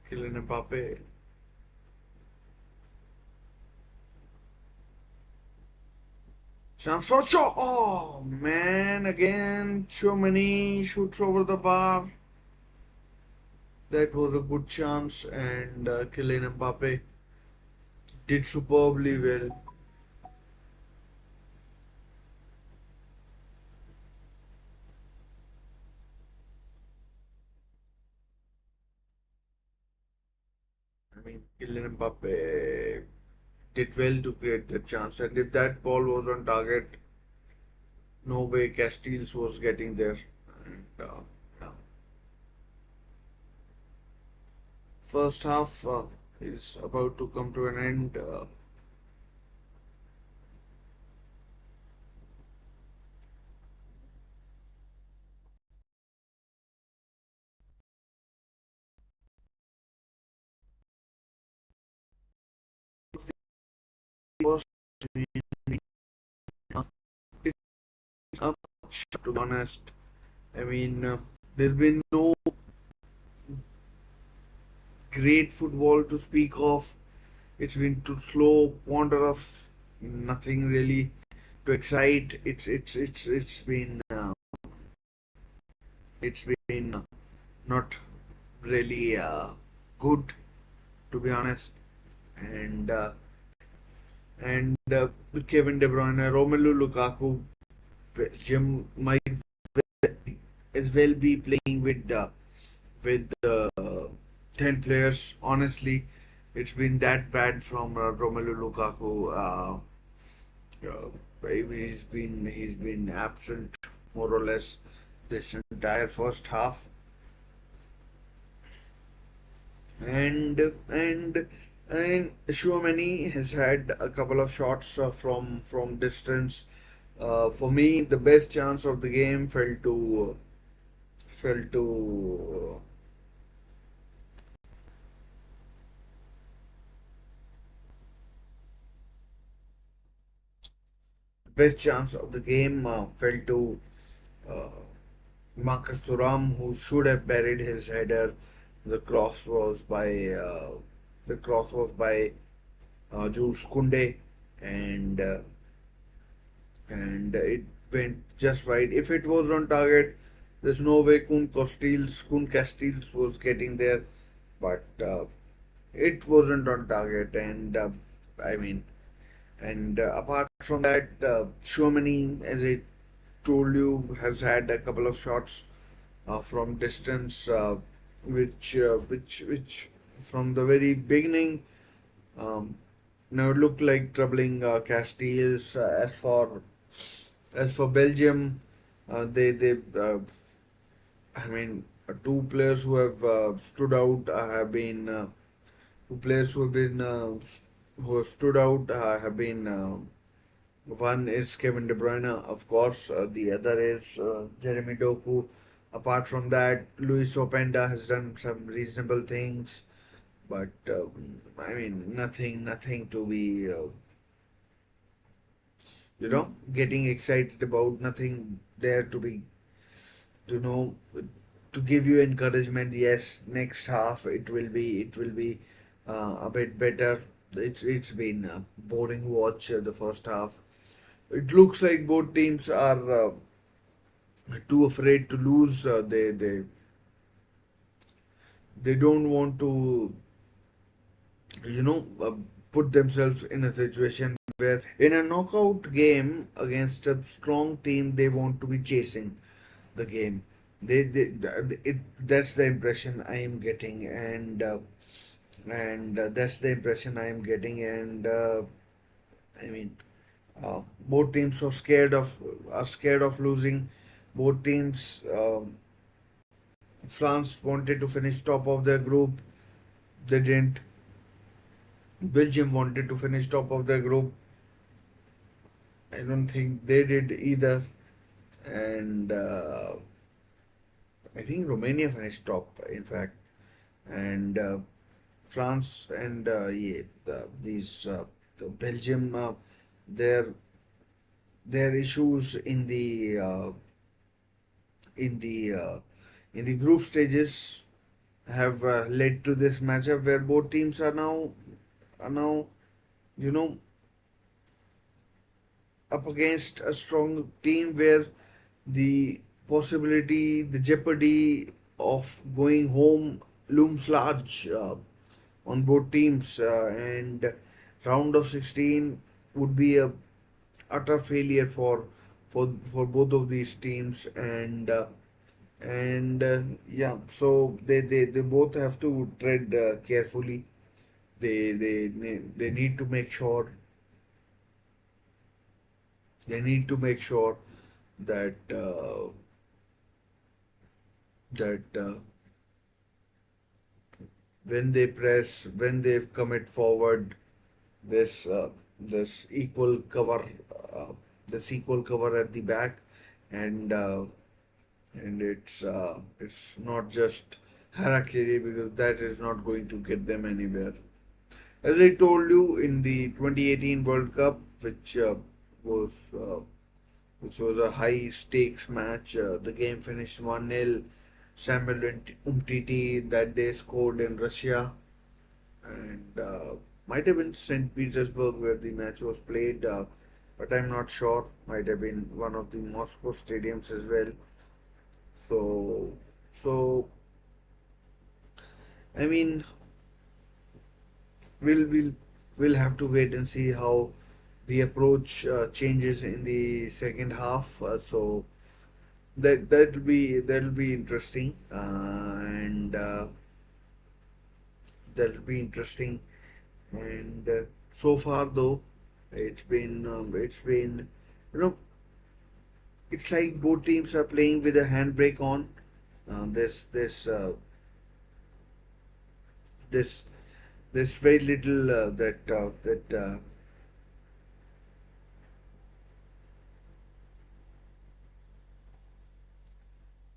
Kylian Mbappe. Chance for Cho. Oh man, again, Chouameni shoots over the bar. That was a good chance, and Kylian Mbappe did superbly well. I mean, Kylian Mbappe did well to create the chance, and if that ball was on target, no way Castiles was getting there. And yeah. First half is about to come to an end. First, it's up to be honest. I mean, there's been no great football to speak of. It's been too slow, ponderous, nothing really to excite. It's been not really good to be honest. And Kevin De Bruyne, Romelu Lukaku, Jim might as well be playing with 10 players. Honestly, it's been that bad from Romelu Lukaku. He's been absent more or less this entire first half, and and and Chouameni has had a couple of shots from distance. For me, the best chance of the game fell to best chance of the game fell to uh, Marcus Thuram, who should have buried his header. The cross was by The cross was by Jules Koundé, and it went just right. If it was on target, there's no way Kun Castiles was getting there, but it wasn't on target, and I mean, and apart from that, Chouamani, as I told you, has had a couple of shots from distance, which from the very beginning um, now looked like troubling Castiles. As for Belgium, they I mean, two players who have stood out have been two players who have stood out have been one is Kevin De Bruyne, of course. The other is Jeremy Doku. Apart from that, Luis Openda has done some reasonable things, but I mean, nothing to be getting excited about. Nothing there to be to know to give you encouragement. Yes, next half it will be a bit better. It's been a boring watch the first half. It looks like both teams are too afraid to lose. They don't want to you know uh, put themselves in a situation where in a knockout game against a strong team they want to be chasing the game. That's the impression I am getting, and that's the impression I am getting, and I mean, both teams are scared of losing. Both teams, France wanted to finish top of their group, they didn't. Belgium wanted to finish top of their group. I don't think they did either, and I think Romania finished top, in fact, and France and yeah, the Belgium, their their issues in the uh, in the group stages have led to this matchup where both teams are now you know up against a strong team where the jeopardy of going home looms large on both teams, and round of 16 would be a utter failure for both of these teams, and yeah, so they both have to tread carefully. They need to make sure that that when they commit forward, this this equal cover uh, this equal cover at the back, and it's not just harakiri, because that is not going to get them anywhere. As I told you, in the 2018 World Cup, was uh, which was a high stakes match, the game finished 1-0. Samuel Umtiti that day scored in Russia, and might have been St. Petersburg where the match was played, but I'm not sure. Might have been one of the Moscow stadiums as well. So, so I mean, we'll we'll we'll have to wait and see how the approach changes in the second half. So that'll be interesting, and that'll be interesting. And so far though, it's been you know it's like both teams are playing with a handbrake on. This there's very little that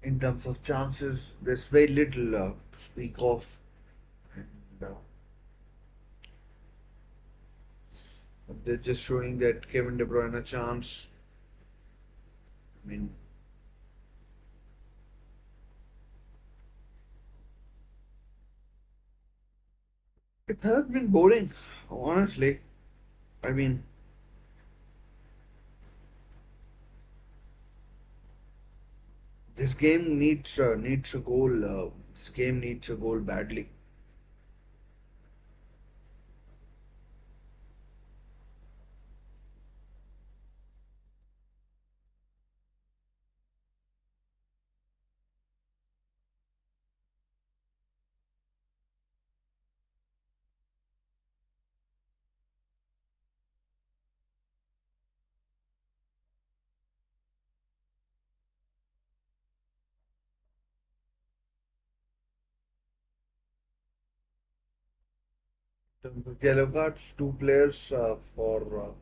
in terms of chances, there's very little to speak of. And they're just showing that Kevin De Bruyne a chance. I mean, It has been boring, honestly. I mean, this game needs a goal. This game needs a goal badly. In terms of yellow cards, two players for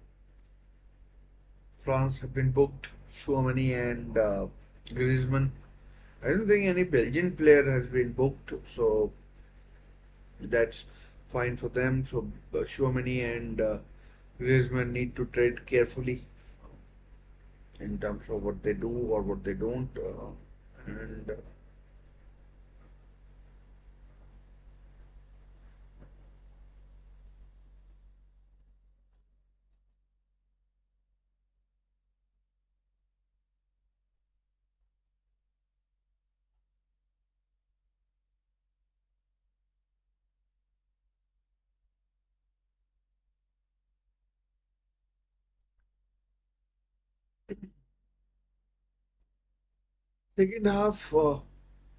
France have been booked. Chouamani and Griezmann. I don't think any Belgian player has been booked, so that's fine for them. So Chouamani and Griezmann need to tread carefully in terms of what they do or what they don't. And second half,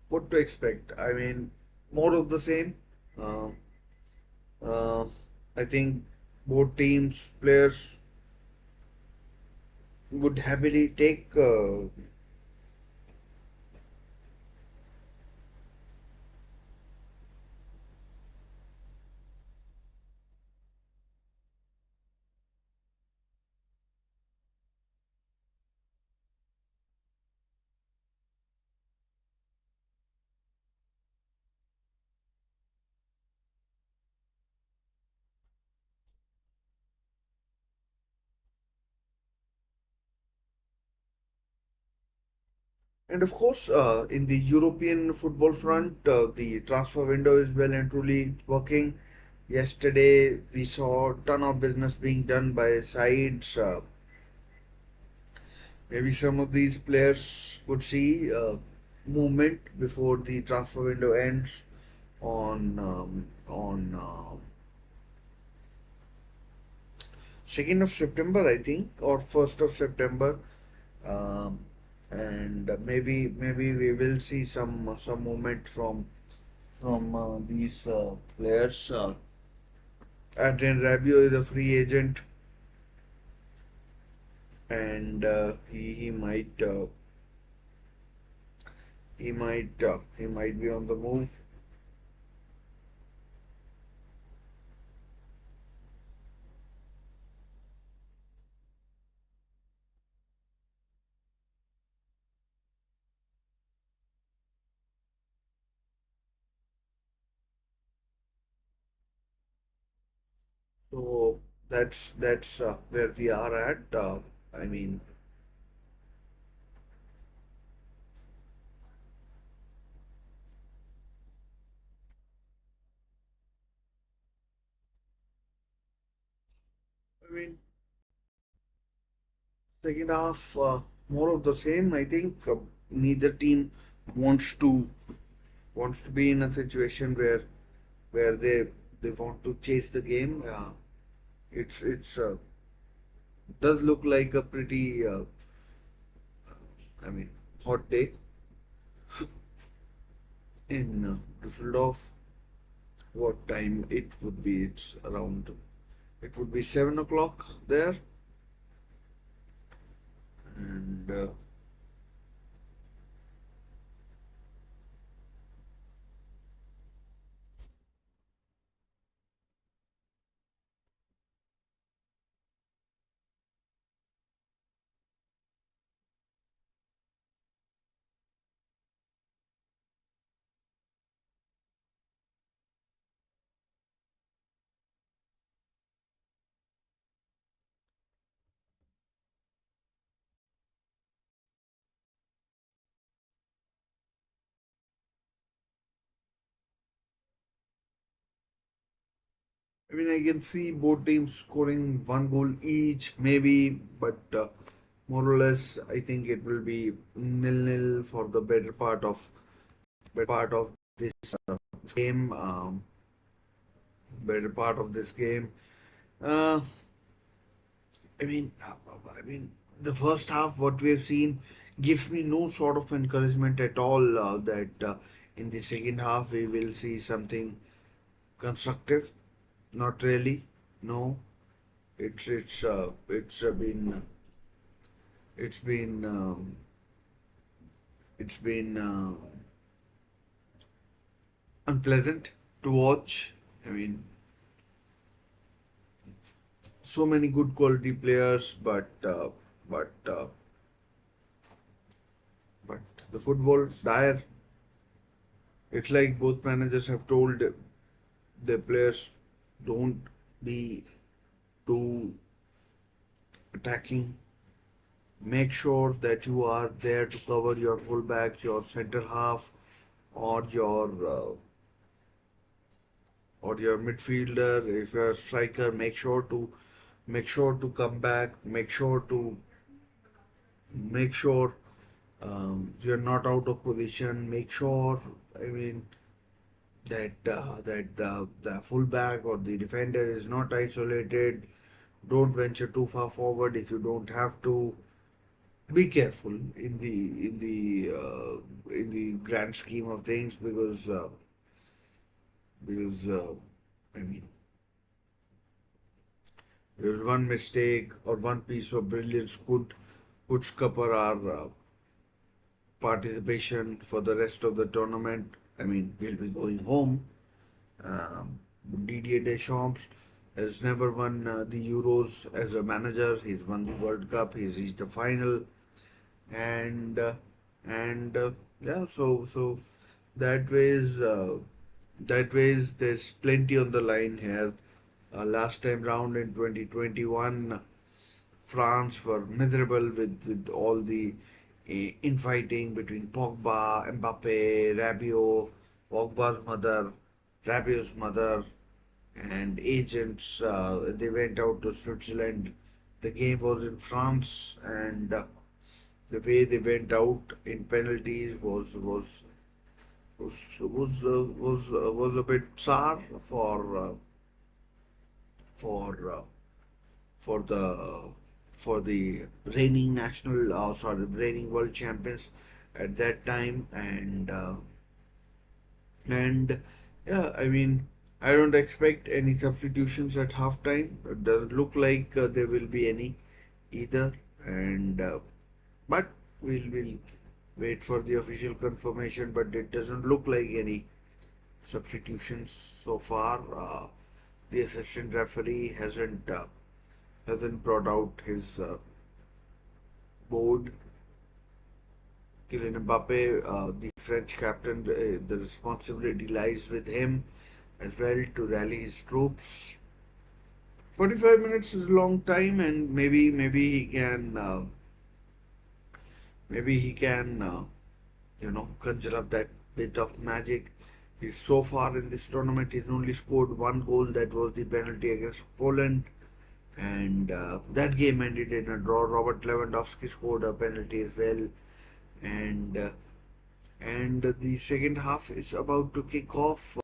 what to expect? I mean, more of the same. Uh, uh, I think both teams players would happily take. And of course, in the European football front, the transfer window is well and truly working. Yesterday, we saw a ton of business being done by sides. Maybe some of these players could see movement before the transfer window ends on 2nd of September, I think, or 1st of September. Um, and maybe we will see some movement from these players. Adrian Rabiot is a free agent, and he might be on the move. So that's where we are at. I mean, I mean, second half more of the same. I think neither team wants to wants to be in a situation where they want to chase the game. It's does look like a pretty I mean hot day in Düsseldorf. What time it would be? It's around. It would be 7 o'clock there, and mean, I can see both teams scoring one goal each, maybe, but more or less, I think it will be nil-nil for the better part of this game. Better part of this game. Uh, I mean, the first half, what we have seen, gives me no sort of encouragement at all that in the second half we will see something constructive. Not really. No, it's been it's been unpleasant to watch. I mean, so many good quality players, but the football dire. It's like both managers have told their players, don't be too attacking. Make sure that you are there to cover your fullback, your center half, or your midfielder. If you're a striker, make sure to come back. Make sure you're not out of position. Make sure, I mean, that the fullback or the defender is not isolated. Don't venture too far forward if you don't have to. Be careful in the grand scheme of things, because I mean, there's one mistake or one piece of brilliance could scupper our participation for the rest of the tournament. I mean, we'll be going home. Um, Didier Deschamps has never won the Euros as a manager. He's won the World Cup. He's reached the final, and yeah. So that ways there's plenty on the line here. Last time round in 2021, France were miserable with all the infighting between Pogba, Mbappe, Rabiot, Pogba's mother, Rabiot's mother, and agents. They went out to Switzerland. The game was in France, and the way they went out in penalties was a bit sour for for the for the reigning reigning world champions at that time, and yeah, I mean, I don't expect any substitutions at halftime. It doesn't look like there will be any either, and but we'll wait for the official confirmation. But it doesn't look like any substitutions so far. The assistant referee hasn't brought out his board. Kylian Mbappe, the French captain, the responsibility lies with him as well to rally his troops. 45 minutes is a long time, and maybe he can conjure up that bit of magic. He's so far in this tournament, he's only scored one goal. That was the penalty against Poland, and that game ended in a draw. Robert Lewandowski scored a penalty as well, and the second half is about to kick off.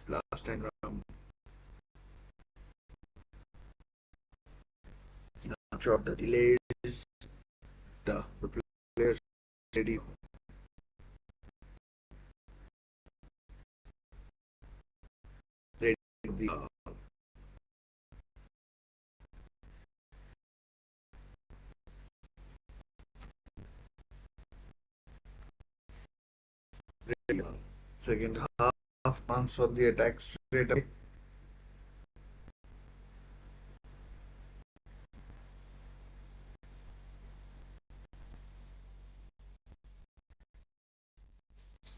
Last time round, not sure of the delays. The players ready. Ready the second half. France on the attack straight away.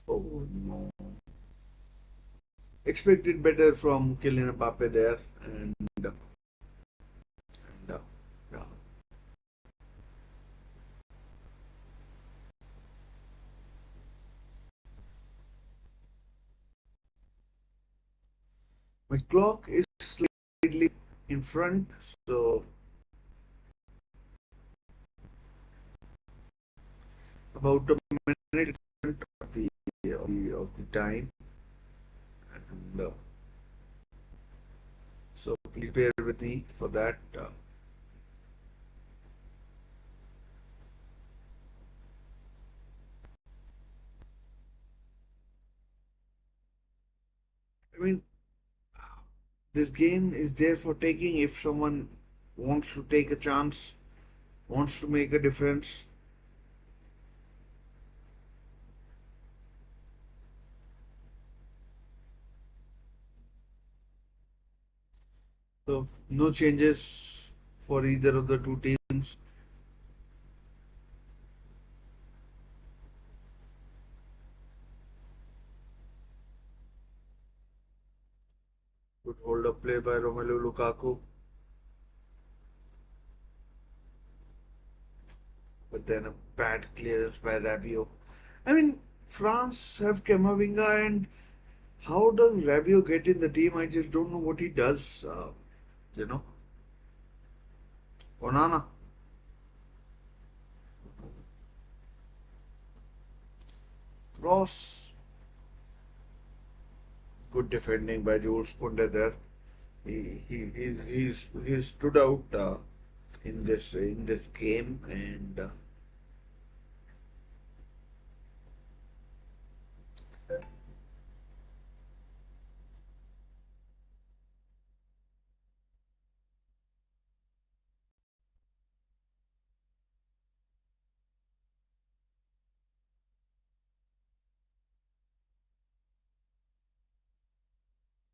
Oh no. Expected better from Kylian Mbappe there, and yeah. My clock is slightly in front, so about a minute in front of the time, and so please bear with me for that. I mean, this game is there for taking if someone wants to take a chance, wants to make a difference. So no changes for either of the two teams. Good hold up play by Romelu Lukaku, but then a bad clearance by Rabiot. I mean, France have Camavinga, and how does Rabiot get in the team? I just don't know what he does. You know, Onana cross, good defending by Jules Koundé there. He stood out in this game, and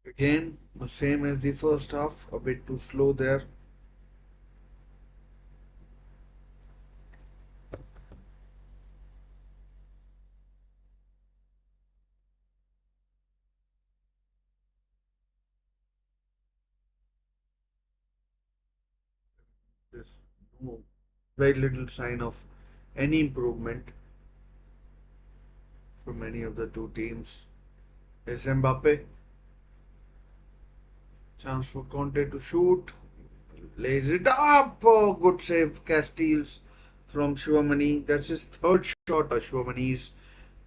again the same as the first half, a bit too slow there. There's no very little sign of any improvement from any of the two teams. Is Mbappe chance for Conte to shoot? Lays it up. Oh, good save, Castiles from Chouamani. That's his third shot. Chouamani's.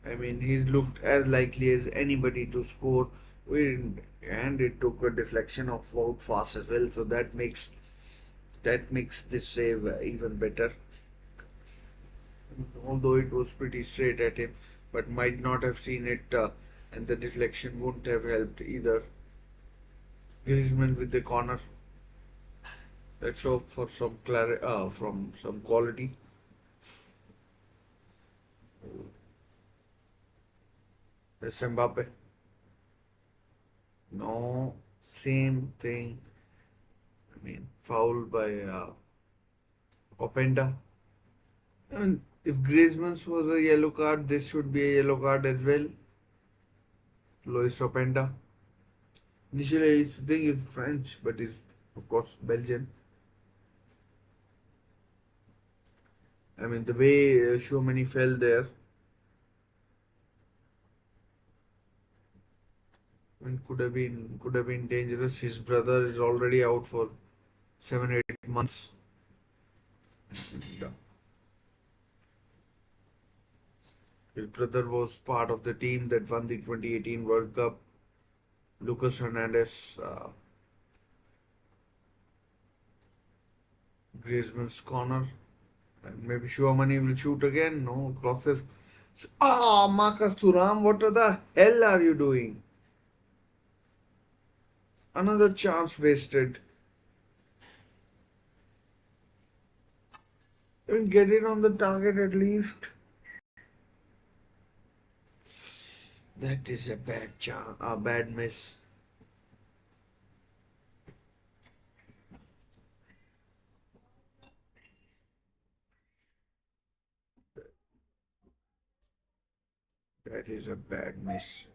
I mean, he's looked as likely as anybody to score. And it took a deflection of out fast as well. So that makes this save even better. Although it was pretty straight at him, but might not have seen it, and the deflection wouldn't have helped either. Griezmann with the corner. Let's hope for from some quality. That's Mbappe. No, same thing. I mean, foul by Openda. I mean, if Griezmann's was a yellow card, this should be a yellow card as well. Lois Openda. Initially, I used to think it's French, but it's of course Belgian. I mean, the way Chouamani fell there, I mean, could have been dangerous. His brother is already out for 7 8 months. And, his brother was part of the team that won the 2018 World Cup. Lucas Hernandez, Griezmann's corner, and maybe Chouamani will shoot again. No crosses. Marcus Thuram, what the hell are you doing? Another chance wasted. I mean, get it on the target at least. That is a bad chance, a bad miss. That is a bad miss.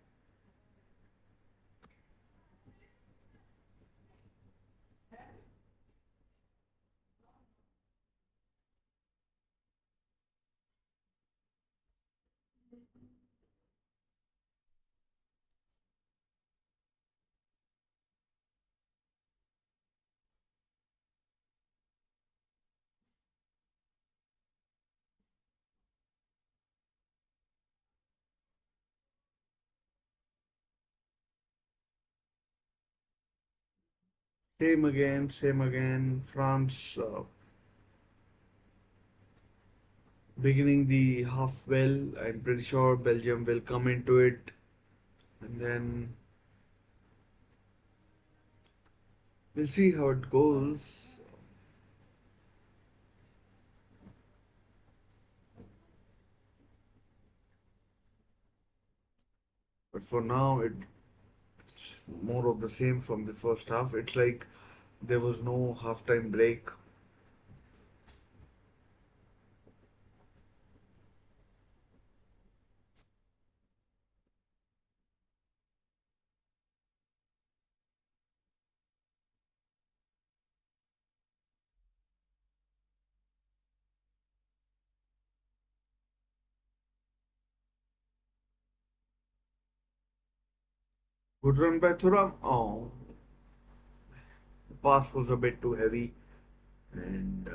Same again, same again. France beginning the half well. I'm pretty sure Belgium will come into it, and then we'll see how it goes. But for now, it's more of the same from the first half. It's like there was no halftime break. Good run by Thuram. Oh, the pass was a bit too heavy, and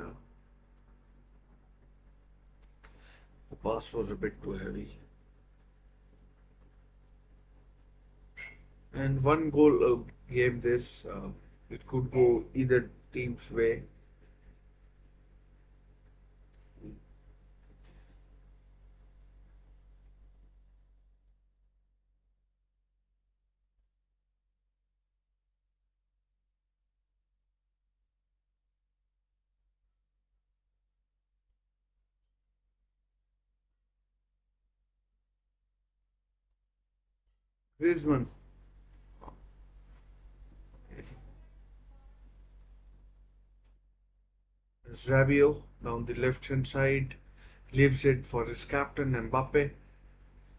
the pass was a bit too heavy. And one goal game this, it could go either team's way. Griezmann, Rabiot down the left hand side, leaves it for his captain Mbappe.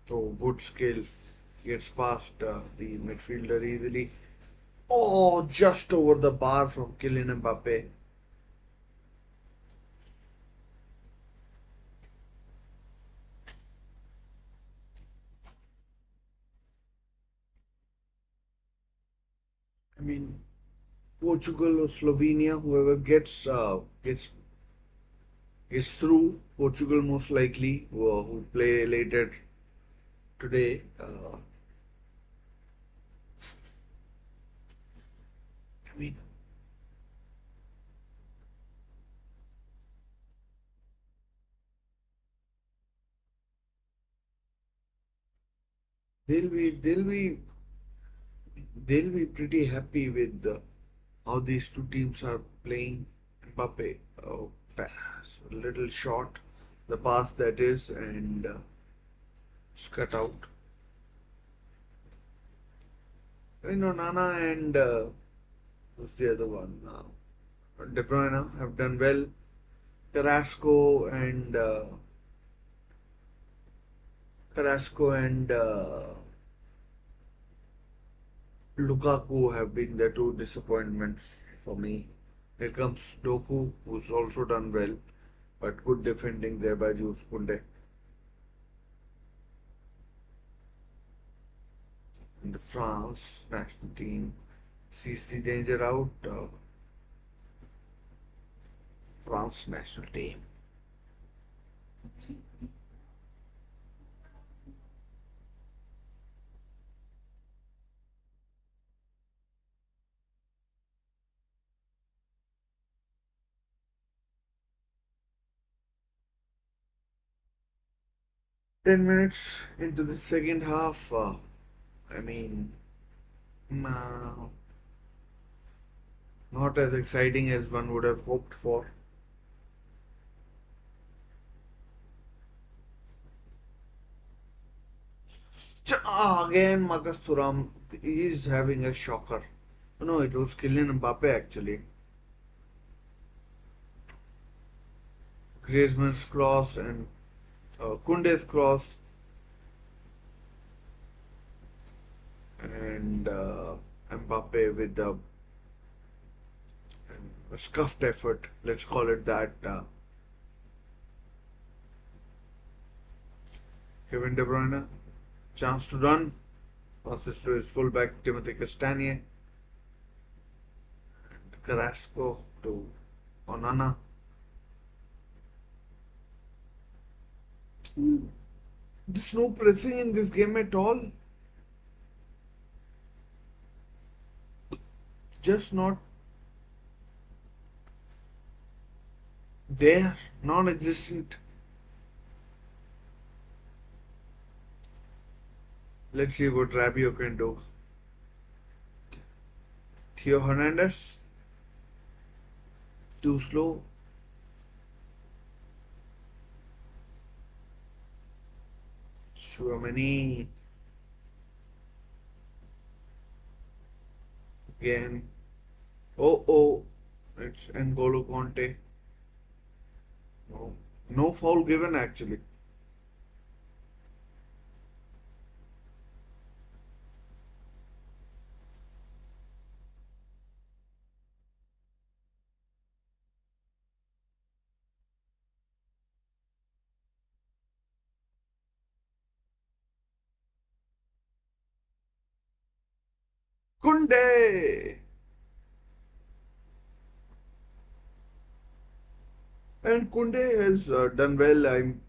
So good skill, gets past the midfielder easily. Oh, just over the bar from Kylian Mbappe. I mean, Portugal or Slovenia, whoever gets through. Portugal most likely, who play later today. I mean, they'll be pretty happy with how these two teams are playing. Mbappe, pass, a little short, the pass that is, and it's cut out. Nana and who's the other one? De Bruyne have done well. Carrasco and Lukaku have been the two disappointments for me. Here comes Doku, who's also done well, but good defending there by Jules Koundé. And the France national team sees the danger out. France national team. 10 minutes into the second half, I mean, uh, not as exciting as one would have hoped for. Again, Marcus Thuram is having a shocker. No, it was Kylian Mbappe actually. Griezmann's cross and Koundé's cross. and Mbappe with the a scuffed effort, let's call it that. Kevin De Bruyne, chance to run, passes to his fullback Timothy Castagne, Carrasco to Onana. There's no pressing in this game at all. Just not there, non existent. Let's see what Rabiot can do. Theo Hernandez, too slow. Chouameni again. Oh, oh, it's N'Golo Conte. No, no foul given actually. Kunde! And Kunde has done well. I'm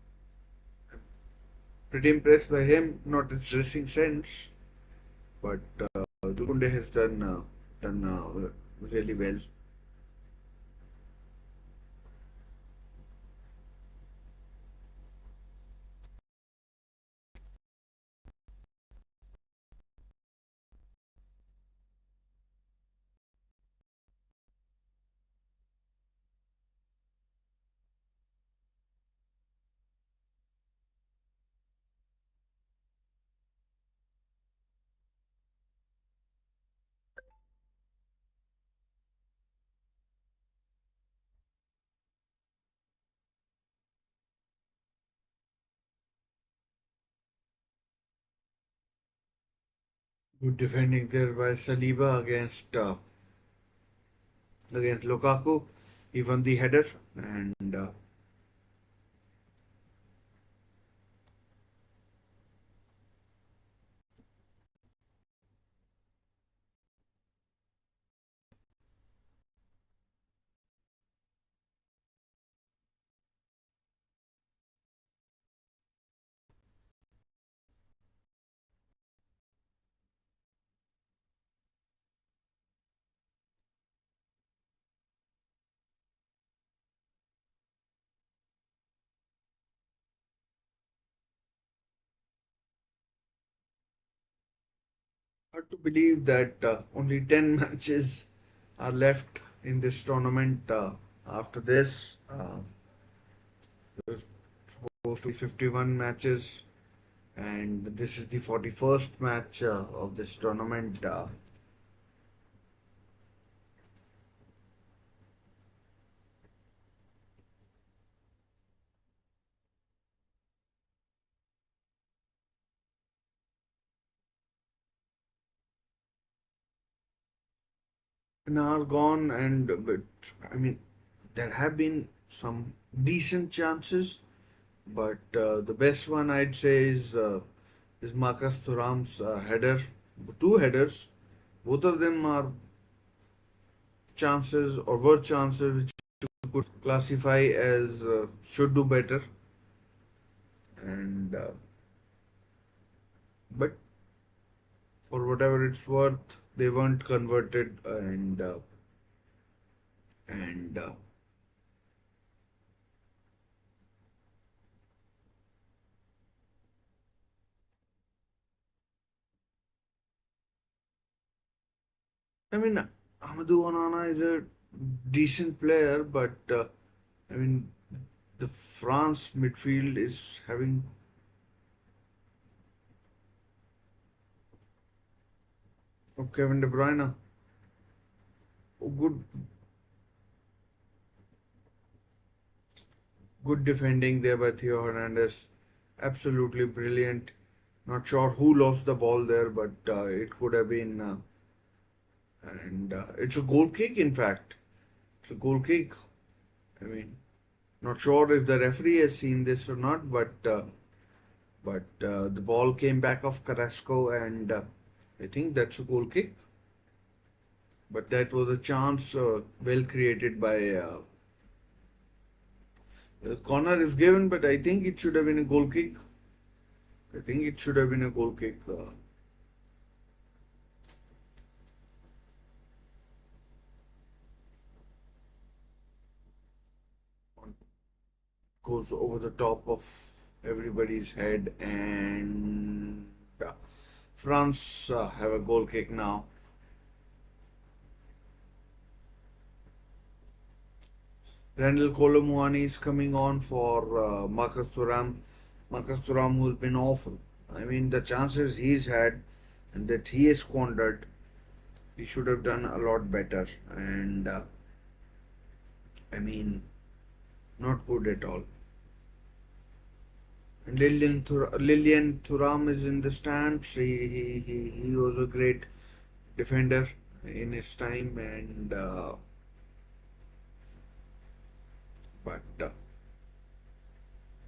pretty impressed by him. Not his dressing sense, but Kunde has done really well. Good defending there by Saliba against Lukaku. He won the header and hard to believe that only 10 matches are left in this tournament. After this, there's supposed to be 51 matches, and this is the 41st match of this tournament. An hour gone, and but I mean, there have been some decent chances, but the best one I'd say is Marcus Thuram's header, two headers. Both of them are chances or were chances which you could classify as should do better, and but for whatever it's worth, they weren't converted, and I mean, Amadou Onana is a decent player, but I mean, the France midfield is having Kevin De Bruyne. Oh, good defending there by Theo Hernandez. Absolutely brilliant. Not sure who lost the ball there, but it could have been. And it's a goal kick, in fact. It's a goal kick. I mean, not sure if the referee has seen this or not, but the ball came back off Carrasco, and I think that's a goal kick. But that was a chance well created by. The corner is given, but I think it should have been a goal kick. I think it should have been a goal kick. Goes over the top of everybody's head, and France have a goal kick now. Randall Colomuani is coming on for Marcus Thuram. Marcus Thuram, who's been awful. I mean, the chances he's had and that he has squandered, he should have done a lot better. And I mean, not good at all. And Lilian Thuram is in the stands. He was a great defender in his time, and but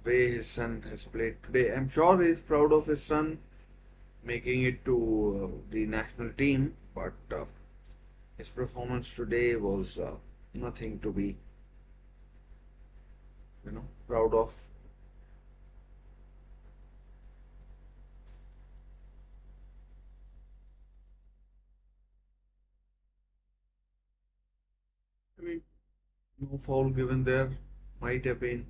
way his son has played today, I'm sure he's proud of his son making it to the national team. But his performance today was nothing to be, proud of. I mean, no foul given there. Might have been.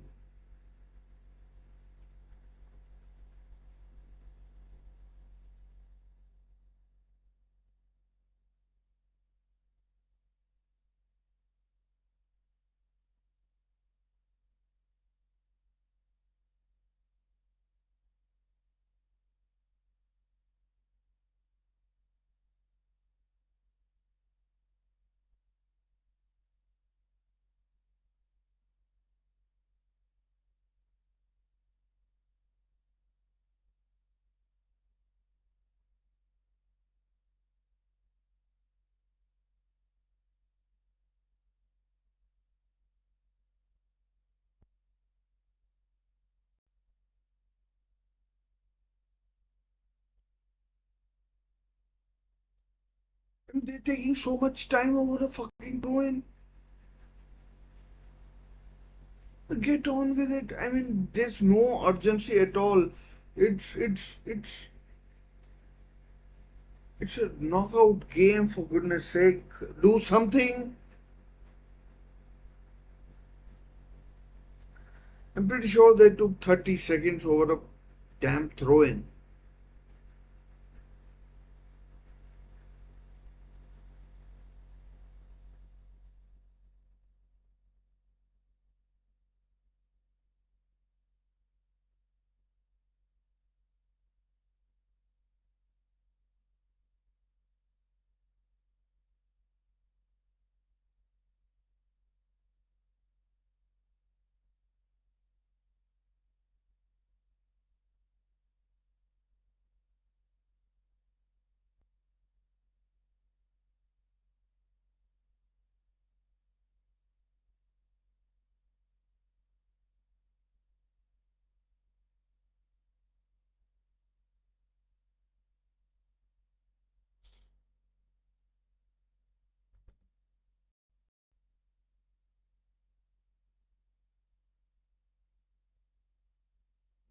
I mean, they're taking so much time over a fucking throw-in. Get on with it. I mean, there's no urgency at all. It's it's it's it's a knockout game, for goodness sake. Do something. I'm pretty sure they took 30 seconds over a damn throw-in.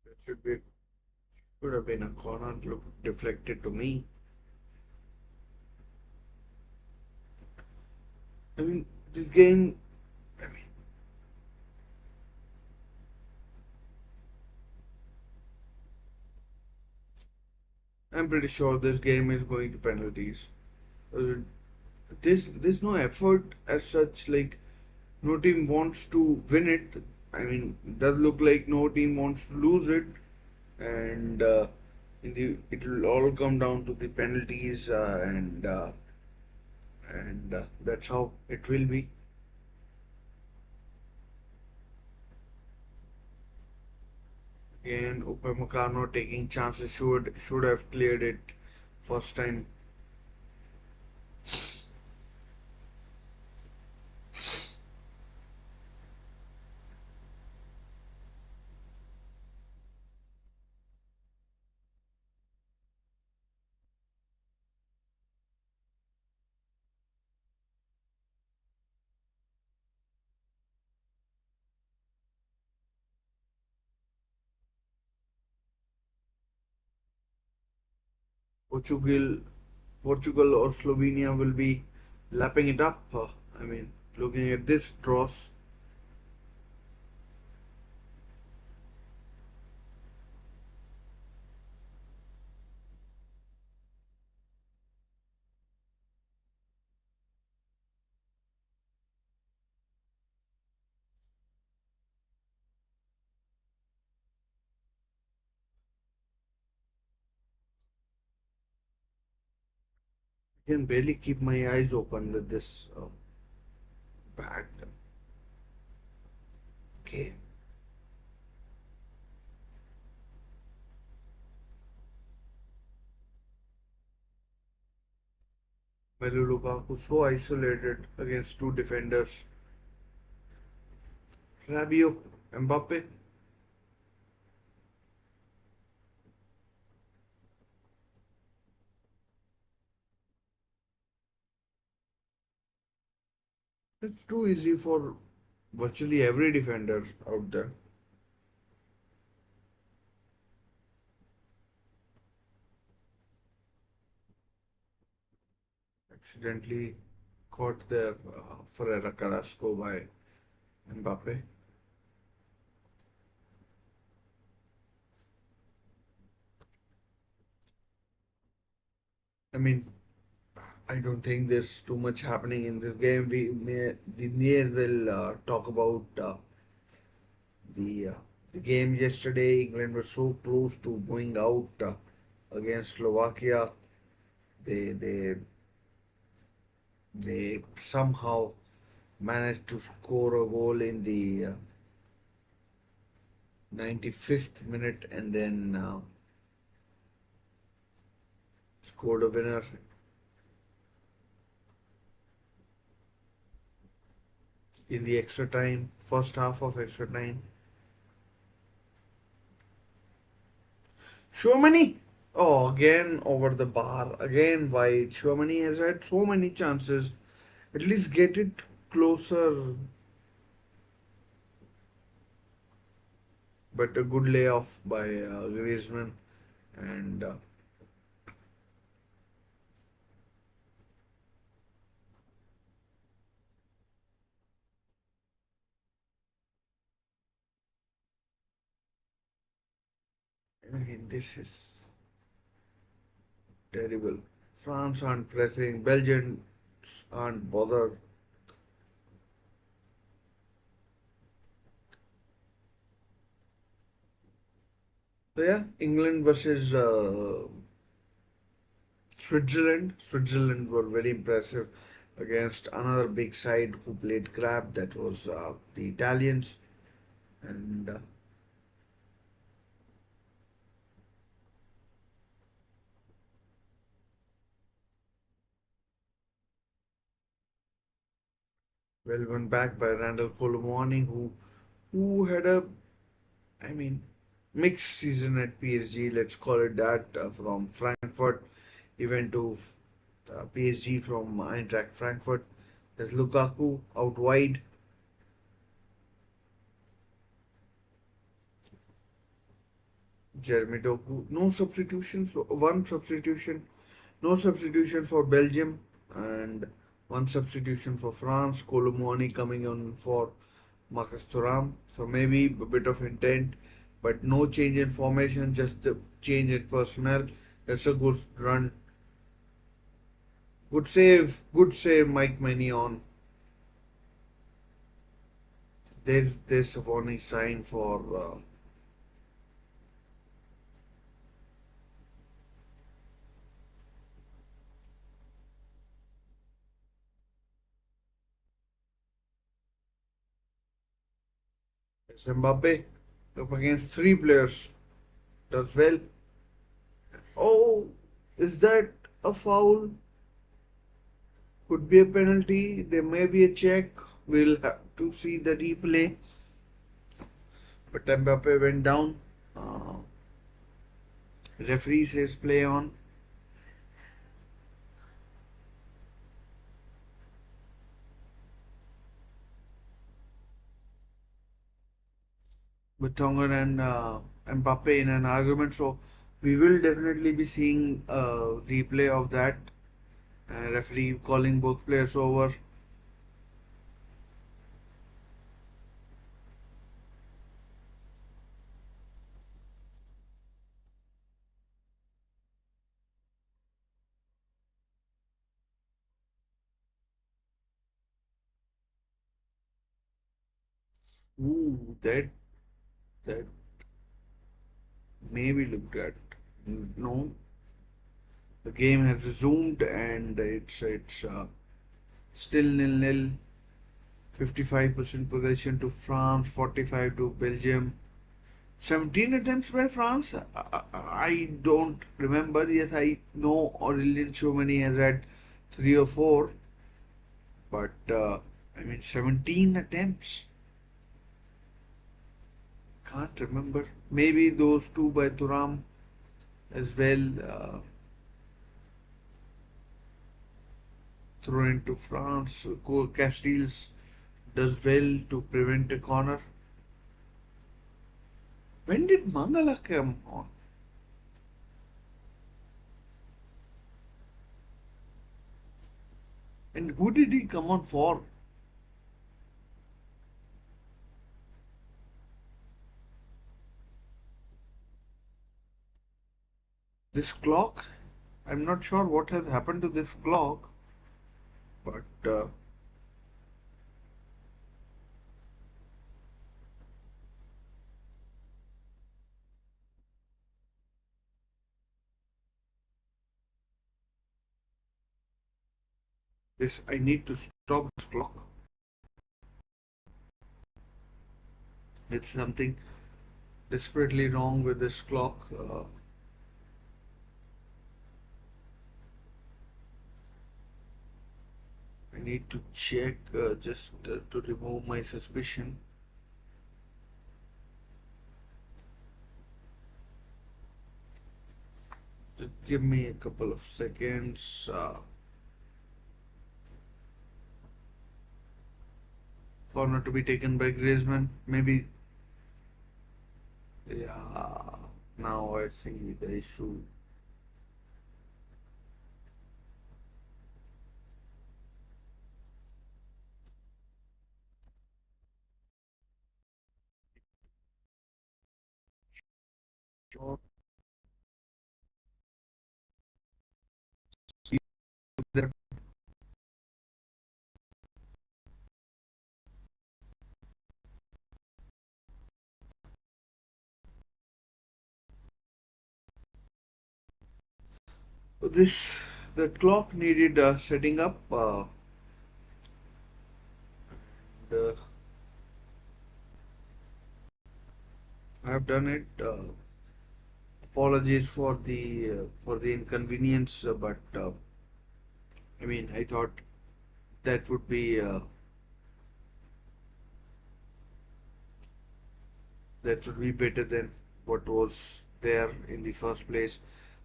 That should have been a corner look deflected to me. I mean, this game. I mean, I'm pretty sure this game is going to penalties. Uh, there's no effort as such. Like, no team wants to win it. I mean, it does look like no team wants to lose it, and it will all come down to the penalties, and that's how it will be. Again, Upamecano taking chances, should have cleared it first time. Portugal, Portugal or Slovenia will be lapping it up. I mean, looking at this draws, I can barely keep my eyes open with this bad. Okay, Melu Lukaku so isolated against two defenders. Rabiot, Mbappe. It's too easy for virtually every defender out there. Accidentally caught there Ferreira Carrasco by Mbappe. I mean, I don't think there's too much happening in this game. We may as well talk about the uh, the game yesterday. England was so close to going out against Slovakia. They somehow managed to score a goal in the 95th minute and then scored a winner in the extra time, first half of extra time. Shomani, oh, again over the bar, again wide. Shomani has had so many chances. At least get it closer, but a good layoff by Griezmann. And again, this is terrible. France aren't pressing, Belgium aren't bothered. So yeah, England versus Switzerland. Switzerland were very impressive against another big side who played crap. That was the Italians. And well, won back by Randall Colomwani, who had a, I mean, mixed season at PSG. Let's call it that. From Frankfurt, he went to PSG from Eintracht Frankfurt. There's Lukaku out wide. Jeremy Doku. No substitutions. One substitution. No substitution for Belgium and one substitution for France. Colomwani coming on for Marcus Thuram. So maybe a bit of intent, but no change in formation, just a change in personnel. That's a good run. Good save, Mike Maignan. There's a warning sign for Mbappe. up against three players. Does well. Oh, is that a foul? Could be a penalty. There may be a check. We'll have to see the replay. But Mbappe went down. Uh, Referee says play on. With Tongan and Mbappe in an argument. So we will definitely be seeing a replay of that. Referee calling both players over. Ooh, that may be looked at. No, the game has resumed and it's still nil-nil. 55% possession to France, 45 to Belgium. 17 attempts by France. I don't remember. Yes, I know Aurelien Tchouameni has had three or four, but I mean 17 attempts. Can't remember. Maybe those two by Thuram as well. Thrown into France. Castiles does well to prevent a corner. When did Mangala come on? And who did he come on for? This clock? I'm not sure what has happened to this clock, but this I need to stop this clock. It's something desperately wrong with this clock. I need to check just to remove my suspicion. Just give me a couple of seconds. Corner to be taken by Griezmann. Maybe. Yeah. Now I see the issue. Short. This the clock needed setting up. And, I have done it. Apologies for the inconvenience, but I mean I thought that would be better than what was there in the first place.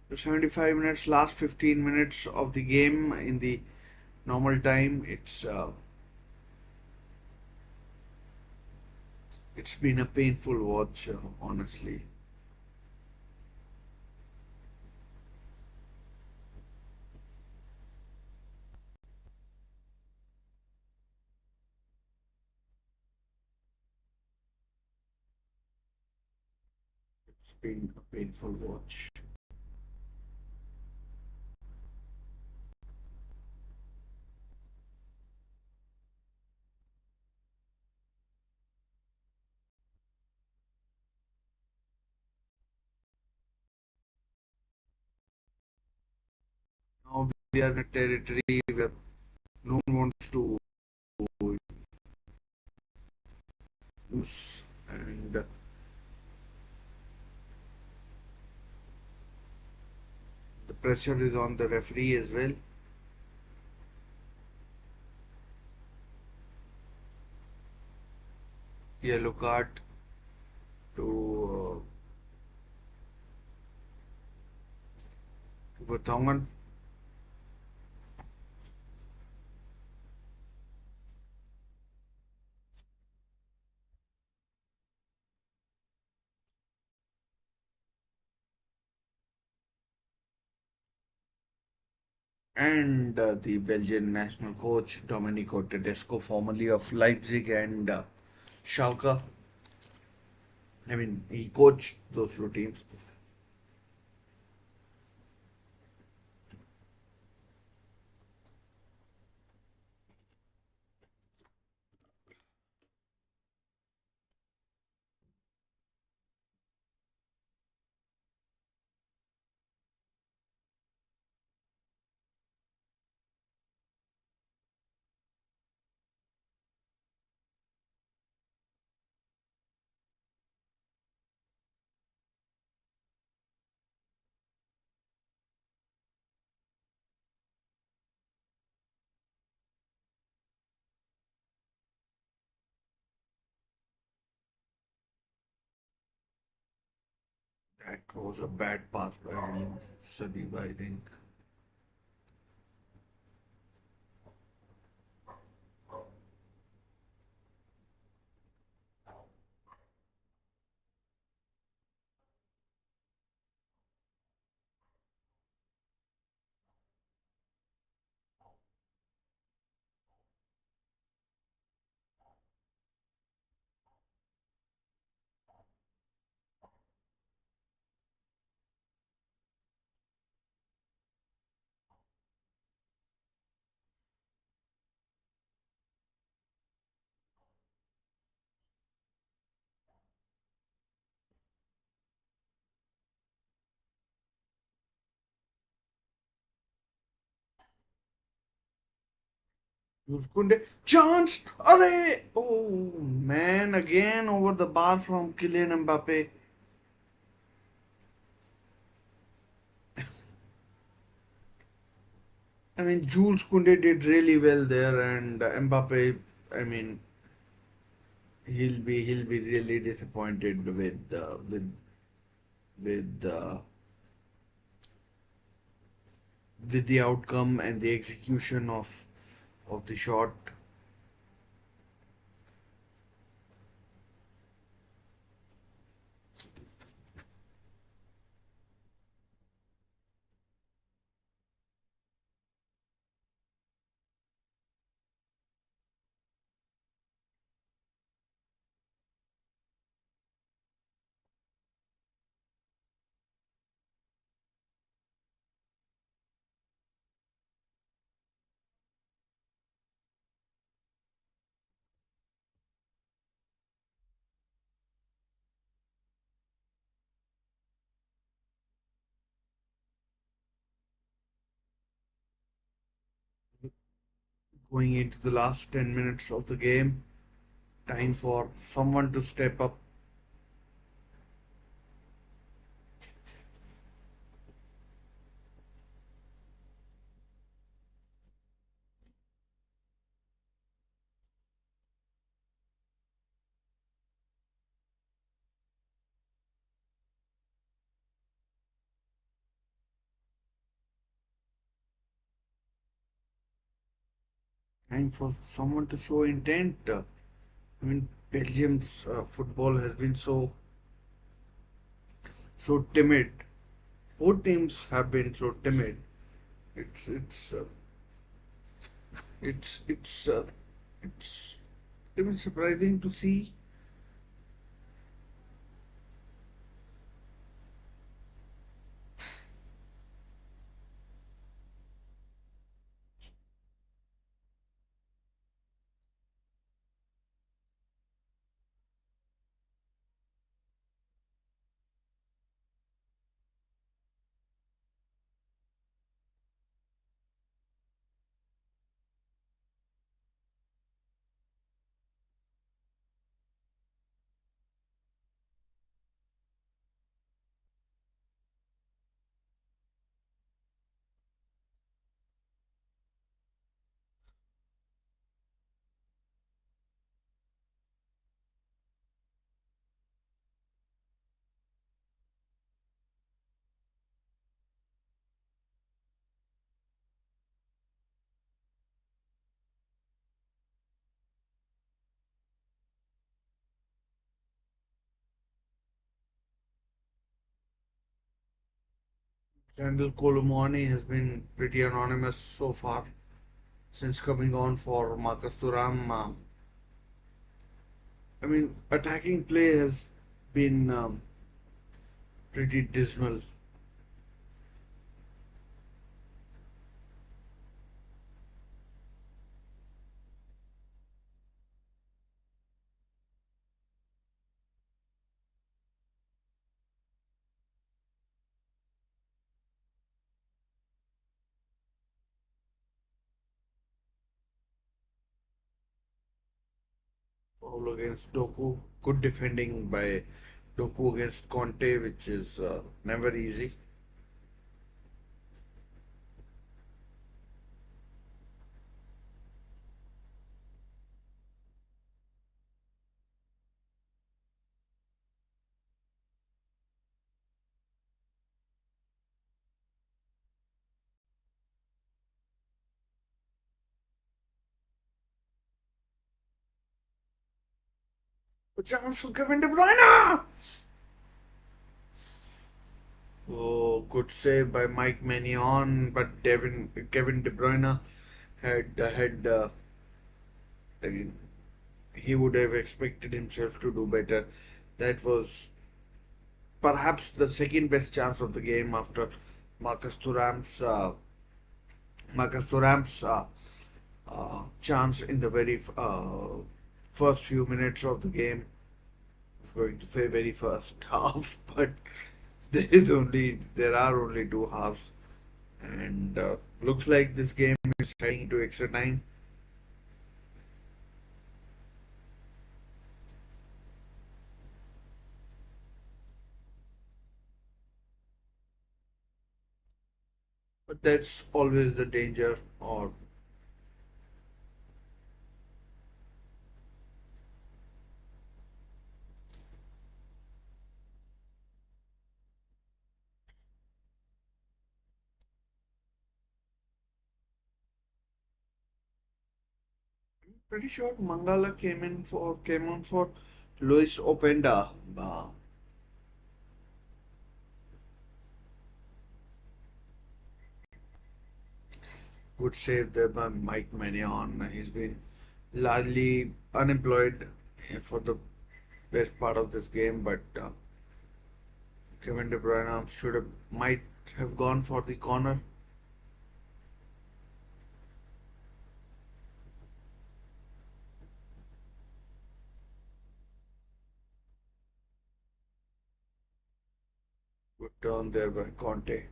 So 75 minutes, last 15 minutes of the game in the normal time. It's been a painful watch, honestly. It's been a painful watch. Now we are in a territory where no one wants to lose, and pressure is on the referee as well. Yellow card to Vertonghen. And the Belgian national coach Domenico Tedesco, formerly of Leipzig and Schalke. I mean, he coached those two teams. That was a bad pass by William Saliba, I think. Kunde chance! Arre! Oh man, again over the bar from Kylian Mbappe. I mean, Jules Kunde did really well there, and Mbappe. I mean, he'll be really disappointed with with the outcome and the execution of the shot. Going into the last 10 minutes of the game, time for someone to step up. Time for someone to show intent. I mean, Belgium's football has been so timid. Both teams have been so timid. It's it's uh, it's it's uh, it's even surprising to see. Randall Colomwani has been pretty anonymous so far since coming on for Marcus Thuram. I mean, attacking play has been pretty dismal. Foul against Doku. Good defending by Doku against Conte, which is never easy. A chance for Kevin De Bruyne! Oh, good save by Mike Maignan, but Kevin De Bruyne had. I mean, he would have expected himself to do better. That was perhaps the second best chance of the game after Marcus Thuram's Marcus Thuram's chance in the very first few minutes of the game. I was going to say very first half, but there are only two halves, and looks like this game is heading into extra time. But that's always the danger, or pretty sure Mangala came on for Luis Openda. Good save there by Mike Maignan. He's been largely unemployed for the best part of this game, but Kevin De Bruyne might have gone for the corner. Good turn there by Conte.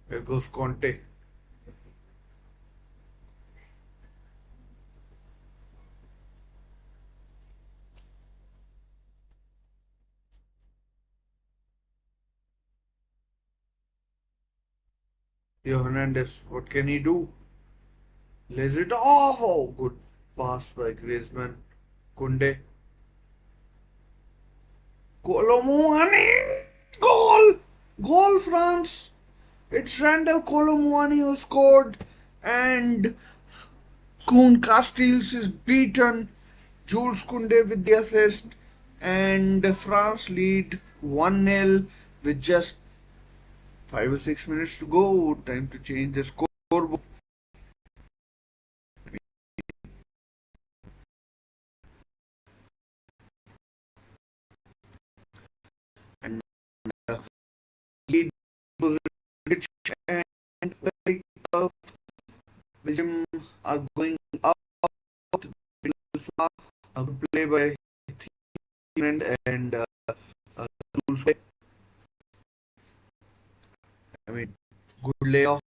There goes Conte. Theo Hernandez, what can he do? Lays it off. Oh, good pass by Griezmann. Kunde. Colomwani! Goal! Goal, France! It's Randall Colomwani who scored, and Koen Casteels is beaten. Jules Koundé with the assist, and France lead 1-0 with just 5 or 6 minutes to go. Time to change the scoreboard. And lead position, and like Belgium are going up. A good play by and Jules. I mean, good layoff.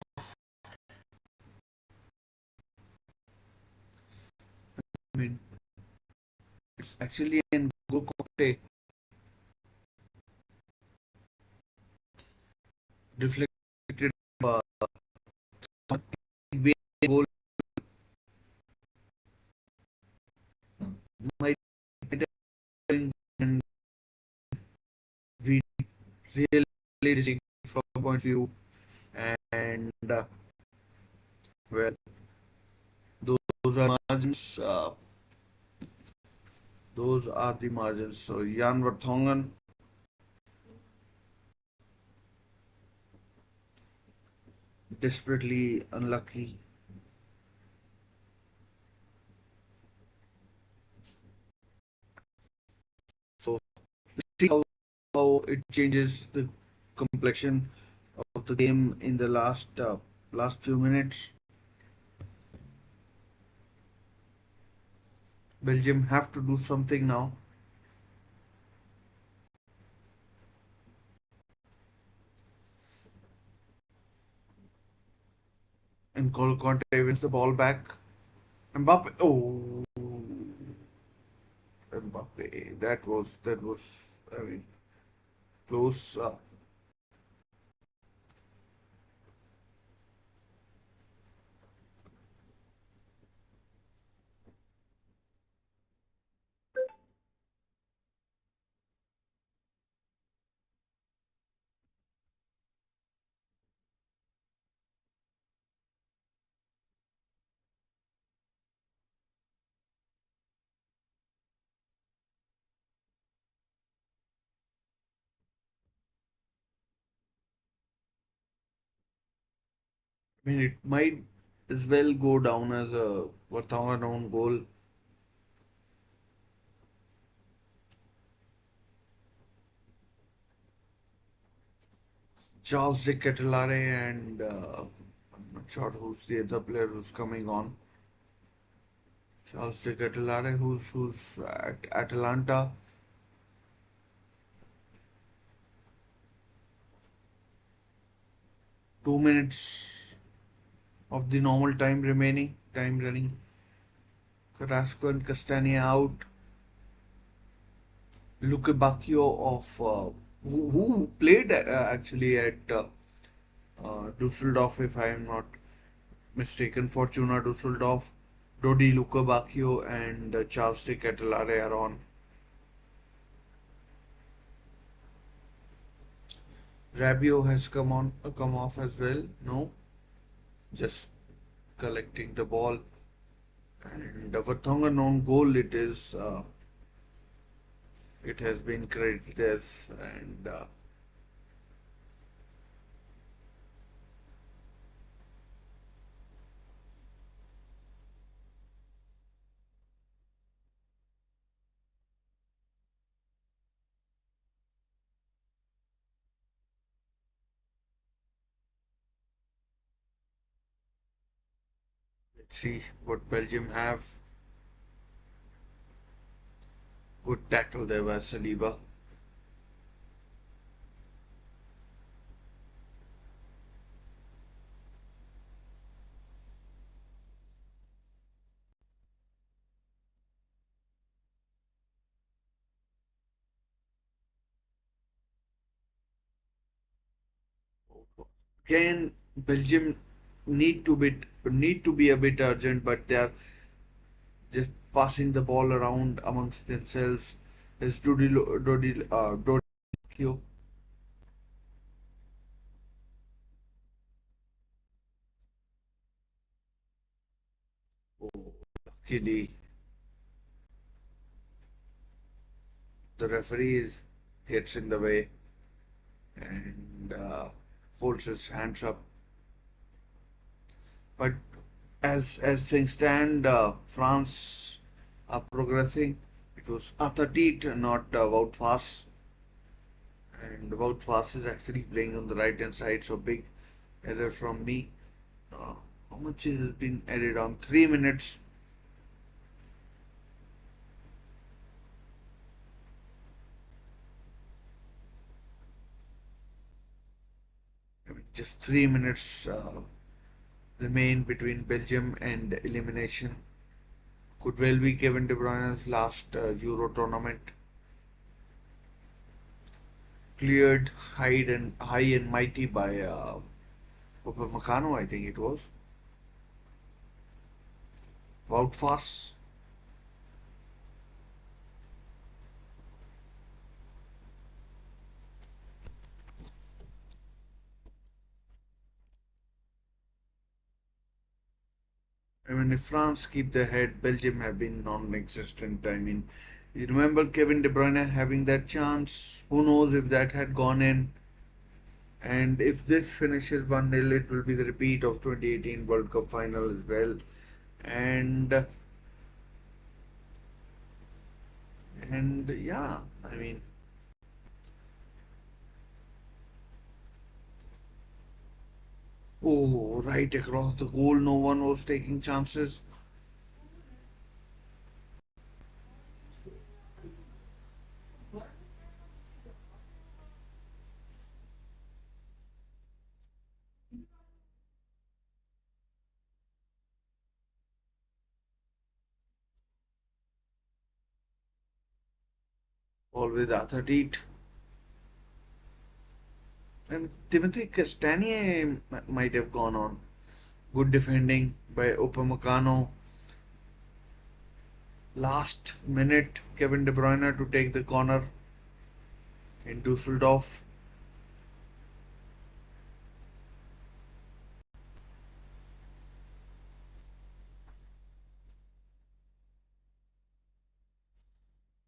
I mean, it's actually an good cocktail deflected goal might and we really from a point of view, and well, those are margins. Those are the margins. So Jan Vertonghen desperately unlucky. So see how it changes the complexion of the game in the last few minutes. Belgium have to do something now. And Conte wins the ball back. Mbappe, oh, Mbappe, that was, I mean, close. I mean, it might as well go down as a Vartonghen own goal. Charles de Ketelare and I'm not sure who's the other player who's coming on. Charles de Ketelare, who's at Atalanta. 2 minutes of the normal time remaining. Time running. Carrasco and Castagna out. Luke Bacchio of who played actually at Dusseldorf, if I am not mistaken. Fortuna Dusseldorf. Dodi Luca Bacchio and Charles de Ketelare are on. Rabio has come off as well. No, just collecting the ball. And Vertonghen on goal. It has been credited as, and let's see what Belgium have. Good tackle there by Saliba. Again, Belgium need to be a bit urgent, but they are just passing the ball around amongst themselves. Is Dodi oh, luckily the referee gets in the way and holds his hands up. But as things stand, France are progressing. It was Atatit, not Wout Fass, and Wout Fass is actually playing on the right hand side. So big error from me. Uh, how much has been added on? 3 minutes. I mean, just 3 minutes remain between Belgium and elimination. Could well be Kevin De Bruyne's last Euro tournament. Cleared high and mighty by Upamecano, I think it was. Wout Fass. I mean, if France keep their head, Belgium have been non-existent. I mean, you remember Kevin De Bruyne having that chance? Who knows if that had gone in? And if this finishes 1-0, it will be the repeat of 2018 World Cup final as well. And yeah, I mean, oh, right across the goal, no one was taking chances. All with Athatit. And Timothy Castagne might have gone on. Good defending by Upamecano. Last minute, Kevin De Bruyne to take the corner in Dusseldorf.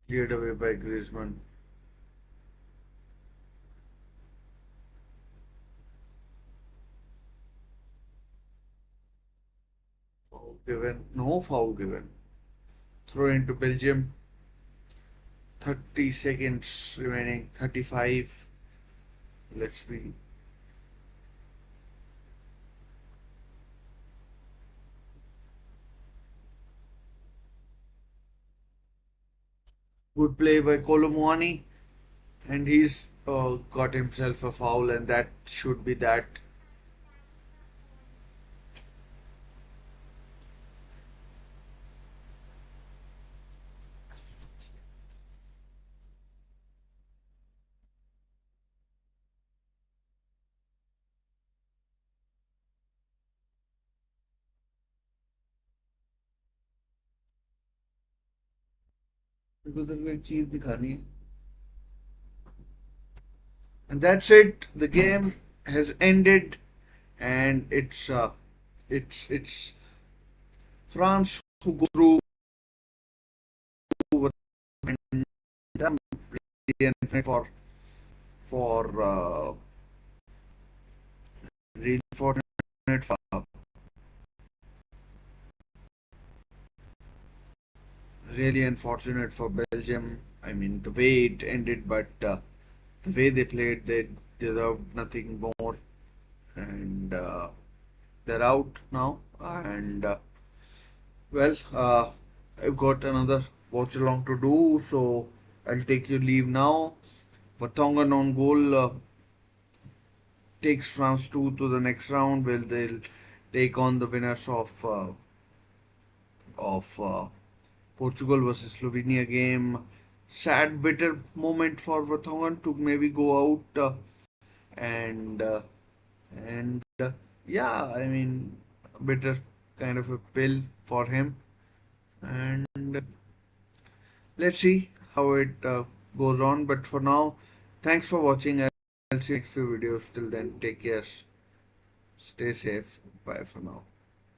Cleared away by Griezmann. Foul given. No foul given. Throw into Belgium. 30 seconds remaining. 35. Let's be. Good play by Colomwani. And he's got himself a foul, and that should be that. Because there's कोई चीज दिखानी है. And that's it. The game has ended, and it's France who go through and I'm really for really fortunate for really unfortunate for Belgium. I mean, the way it ended, but the way they played, they deserved nothing more, and they're out now. And I've got another watch along to do, so I'll take your leave now. Vertonghen on goal takes France 2 to the next round, where they'll take on the winners of Portugal versus Slovenia game. Sad, bitter moment for Vertonghen to maybe go out, and and yeah, I mean, bitter kind of a pill for him. And let's see how it goes on. But for now, thanks for watching. I'll see you next few videos. Till then, take care, stay safe. Bye for now.